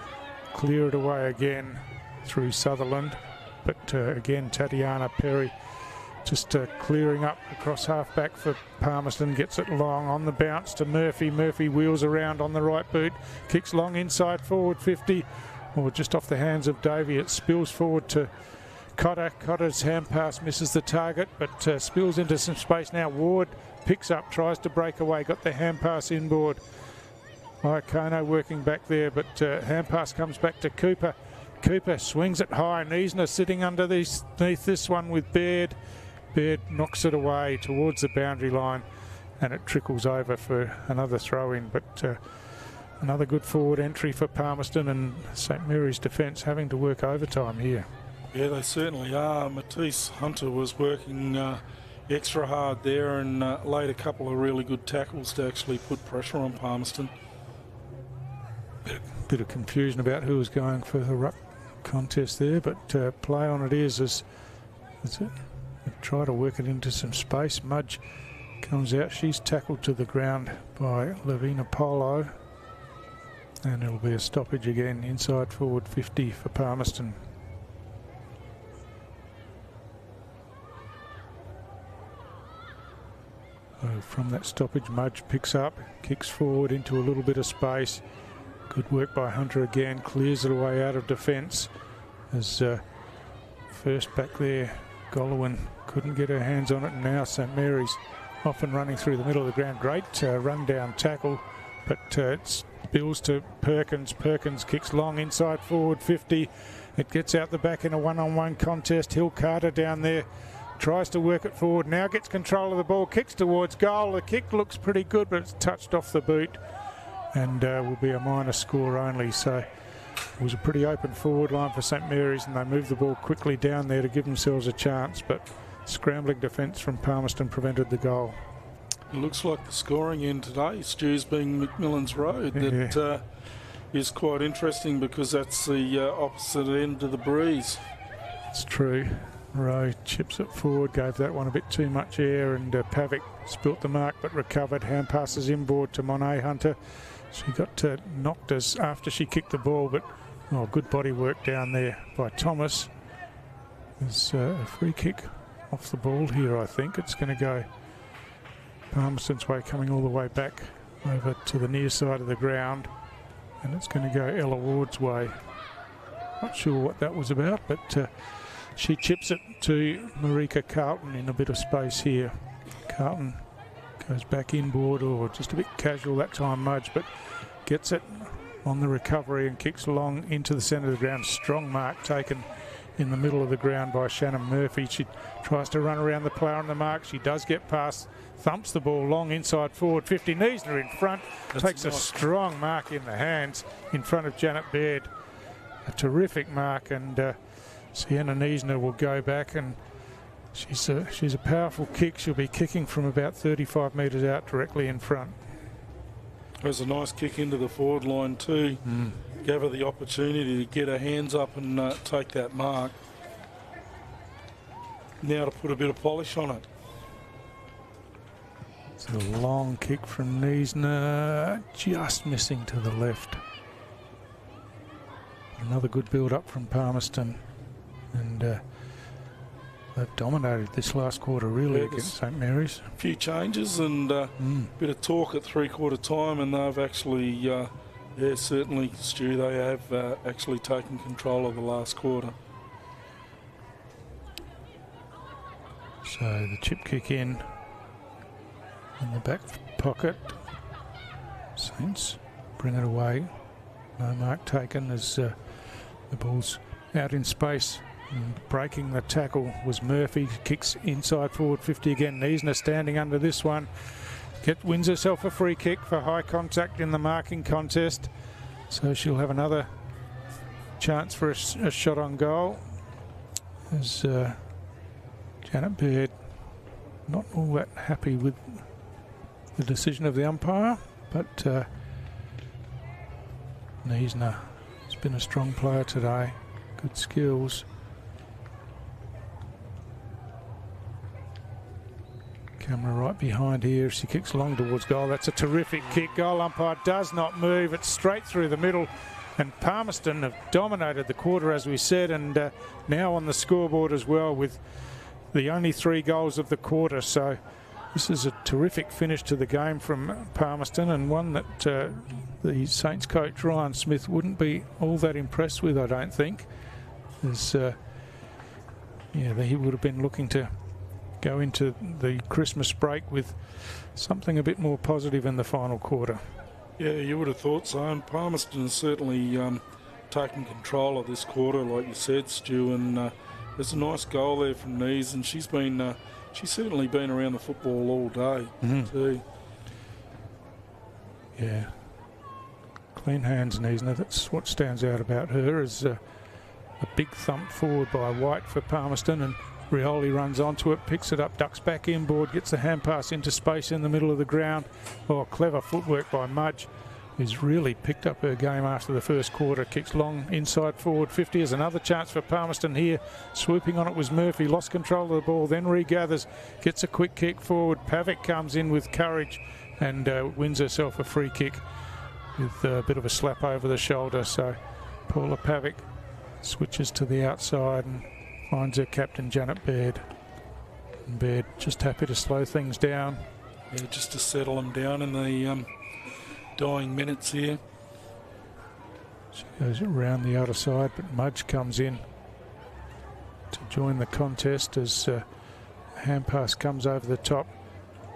clear it away again through Sutherland. But again, Tatiana Perry Just clearing up across half-back for Palmerston, gets it long on the bounce to Murphy. Murphy wheels around on the right boot, kicks long inside forward 50, or just off the hands of Davey. It spills forward to Cotter. Cotter's hand pass misses the target, but spills into some space now. Ward picks up, tries to break away, got the hand pass inboard. Iakono working back there, but hand pass comes back to Cooper. Cooper swings it high. Niesner sitting underneath this one with Baird. Baird knocks it away towards the boundary line, and it trickles over for another throw-in. But another good forward entry for Palmerston, and St Mary's defence having to work overtime here. Yeah, they certainly are. Matisse Hunter was working extra hard there and laid a couple of really good tackles to actually put pressure on Palmerston. Bit of confusion about who was going for the ruck contest there, but play on it is as it. Try to work it into some space. Mudge comes out. She's tackled to the ground by Lavina Polo. And it'll be a stoppage again inside forward 50 for Palmerston. So from that stoppage, Mudge picks up, kicks forward into a little bit of space. Good work by Hunter again. Clears it away out of defence. As first back there, Golowin couldn't get her hands on it, and now St Mary's off and running through the middle of the ground. Great run-down tackle, but it spills to Perkins. Perkins kicks long inside forward 50. It gets out the back in a one-on-one contest. Hill Carter down there tries to work it forward. Now gets control of the ball, kicks towards goal. The kick looks pretty good, but it's touched off the boot and will be a minor score only. So it was a pretty open forward line for St Mary's, and they moved the ball quickly down there to give themselves a chance, but scrambling defence from Palmerston prevented the goal. It looks like the scoring end today, Stu's being McMillan's Road. That is quite interesting because that's the opposite end of the breeze. It's true. Rowe chips it forward, gave that one a bit too much air, and Pavic spilt the mark but recovered. Hand passes inboard to Monet Hunter. She got knocked as after she kicked the ball, but good body work down there by Thomas. There's a free kick off the ball here, I think. It's going to go Palmerston's way, coming all the way back over to the near side of the ground, and it's going to go Ella Ward's way. Not sure what that was about, but she chips it to Marika Carlton in a bit of space here. Carlton goes back inboard, or just a bit casual that time, Mudge, but gets it on the recovery and kicks long into the centre of the ground. Strong mark taken in the middle of the ground by Shannon Murphy. She tries to run around the player on the mark. She does get past, thumps the ball long inside forward 50. Niesner in front, takes a strong mark in the hands in front of Janet Baird. A terrific mark, and Sienna Niesner will go back, and she's a powerful kick. She'll be kicking from about 35 metres out directly in front. There's a nice kick into the forward line too. Gave her the opportunity to get her hands up and take that mark. Now to put a bit of polish on it. It's a long kick from Niesner, just missing to the left. Another good build-up from Palmerston, and they've dominated this last quarter really against St Mary's. A few changes and a bit of talk at three-quarter time, and they've actually, certainly, Stu, they have actually taken control of the last quarter. So the chip kick in the back pocket. Saints bring it away. No mark taken as the ball's out in space. And breaking the tackle was Murphy. Kicks inside forward 50 again. Niesner standing under this one. Wins herself a free kick for high contact in the marking contest. So she'll have another chance for a shot on goal. As Janet Baird not all that happy with the decision of the umpire, but Niesner has been a strong player today. Good skills. Camera right behind here. She kicks long towards goal. That's a terrific kick. Goal umpire does not move. It's straight through the middle. And Palmerston have dominated the quarter, as we said, and now on the scoreboard as well, with the only 3 goals of the quarter. So this is a terrific finish to the game from Palmerston, and one that the Saints coach Ryan Smith wouldn't be all that impressed with, I don't think. As, he would have been looking to go into the Christmas break with something a bit more positive in the final quarter. Yeah, you would have thought so. And Palmerston has certainly taken control of this quarter, like you said, Stu. And there's a nice goal there from Nees, and she's certainly been around the football all day too. Yeah, clean hands, Nees. Now that's what stands out about her, is a big thump forward by White for Palmerston, and Rioli runs onto it, picks it up, ducks back inboard, gets the hand pass into space in the middle of the ground. Oh, clever footwork by Mudge, who's really picked up her game after the first quarter. Kicks long inside forward 50. There's another chance for Palmerston here. Swooping on it was Murphy, lost control of the ball, then regathers, gets a quick kick forward. Pavic comes in with courage and wins herself a free kick with a bit of a slap over the shoulder. So Paula Pavic switches to the outside and finds her captain, Janet Baird. And Baird just happy to slow things down. Yeah, just to settle them down in the dying minutes here. She goes around the other side, but Mudge comes in to join the contest as hand pass comes over the top.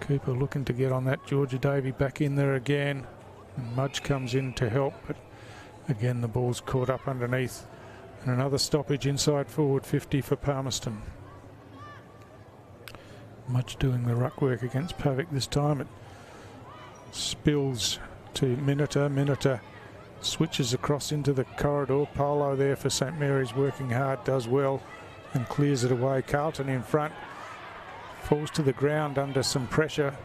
Cooper looking to get on that. Georgia Davey back in there again. And Mudge comes in to help, but again the ball's caught up underneath. And another stoppage inside forward 50 for Palmerston. Mudge doing the ruck work against Pavic this time. It spills to Miniter. Miniter switches across into the corridor. Polo there for St Mary's, working hard, does well and clears it away. Carlton in front, falls to the ground under some pressure.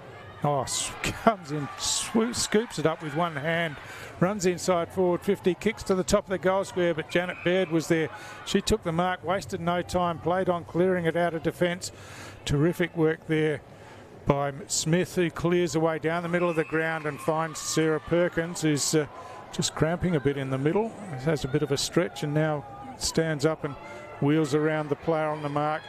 Oh, comes in, scoops it up with one hand, runs inside forward 50, kicks to the top of the goal square, but Janet Baird was there. She took the mark, wasted no time, played on clearing it out of defence. Terrific work there by Smith, who clears away down the middle of the ground and finds Sarah Perkins, who's just cramping a bit in the middle. Has a bit of a stretch and now stands up and wheels around the player on the mark.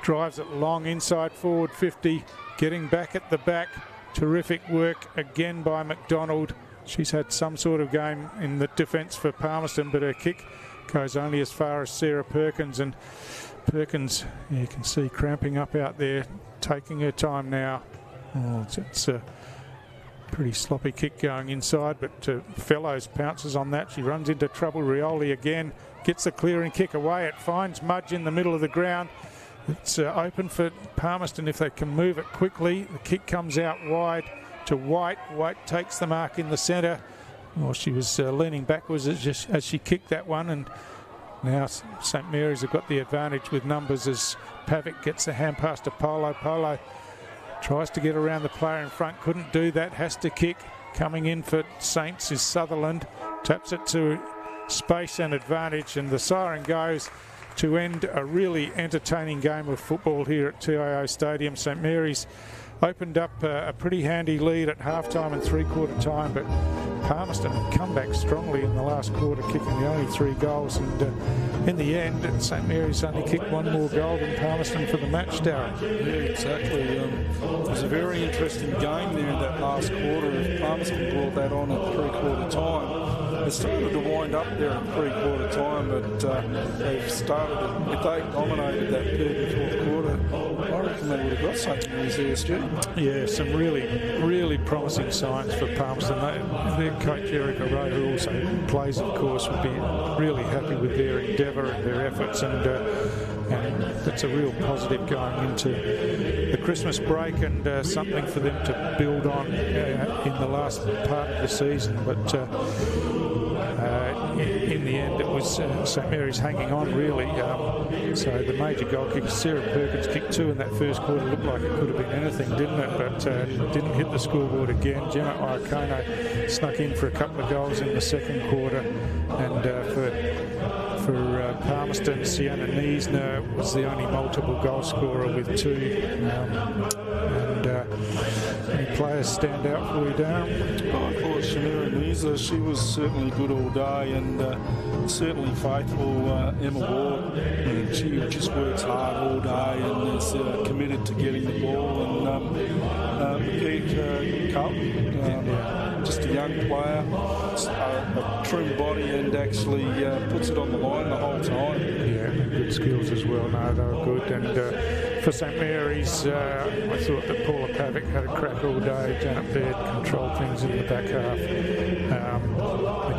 Drives it long inside forward 50, getting back at the back. Terrific work again by McDonald. She's had some sort of game in the defence for Palmerston, but her kick goes only as far as Sarah Perkins. And Perkins, you can see cramping up out there, taking her time now. Oh, it's a pretty sloppy kick going inside, but Fellows pounces on that. She runs into trouble. Rioli again gets the clearing kick away. It finds Mudge in the middle of the ground. It's open for Palmerston if they can move it quickly. The kick comes out wide to White. White takes the mark in the centre. Well, she was leaning backwards as she kicked that one, and now St Mary's have got the advantage with numbers as Pavic gets the hand pass to Polo. Polo tries to get around the player in front, couldn't do that, has to kick. Coming in for Saints is Sutherland, taps it to space and advantage, and the siren goes to end a really entertaining game of football here at TIO Stadium. St Mary's opened up a pretty handy lead at half-time and three-quarter time, but Palmerston come back strongly in the last quarter, kicking the only 3 goals, and in the end St Mary's only kicked 1 more goal than Palmerston for the match, Darren. Yeah, exactly. It was a very interesting game there in that last quarter. If Palmerston brought that on at three-quarter time, it started to wind up there at three-quarter time, but they've started, if they dominated that third and fourth quarter, I reckon they would have got St Mary's there, Stu. Yeah, some really promising signs for Palmerston. Their coach Erica Rowe, who also plays, of course, would be really happy with their endeavour and their efforts, and that's a real positive going into the Christmas break, and something for them to build on in the last part of the season. But in the end, it was St Mary's hanging on, really. So the major goal kick, Sarah Perkins kicked 2 in that first quarter. Looked like it could have been anything, didn't it? But didn't hit the scoreboard again. Gemma Iacono snuck in for a couple of goals in the second quarter. And for Palmerston, Sienna Niesner was the only multiple goal scorer with 2. Any players stand out for you, Darren? I thought Shamira Niesner, she was certainly good all day, and certainly faithful Emma Ward. She just works hard all day and is committed to getting the ball. And McGee Carlton, just a young player, a trim body, and actually puts it on the line the whole time. Yeah, and good skills as well. No, they were good. And for St Mary's, I thought that Paula Pavic had a crack all day. Janet Baird controlled things in the back half.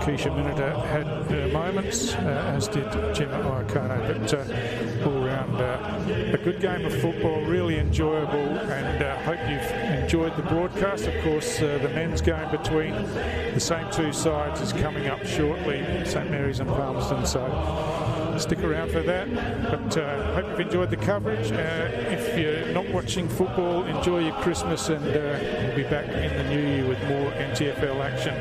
Keisha Miniter had her moments, as did Gemma Iacono, but all round a good game of football, really enjoyable, and hope you've enjoyed the broadcast. Of course, the men's game between the same two sides is coming up shortly, St Mary's and Palmerston, so stick around for that. But hope you've enjoyed the coverage. If you're not watching football, enjoy your Christmas, and we'll be back in the new year with more NTFL action.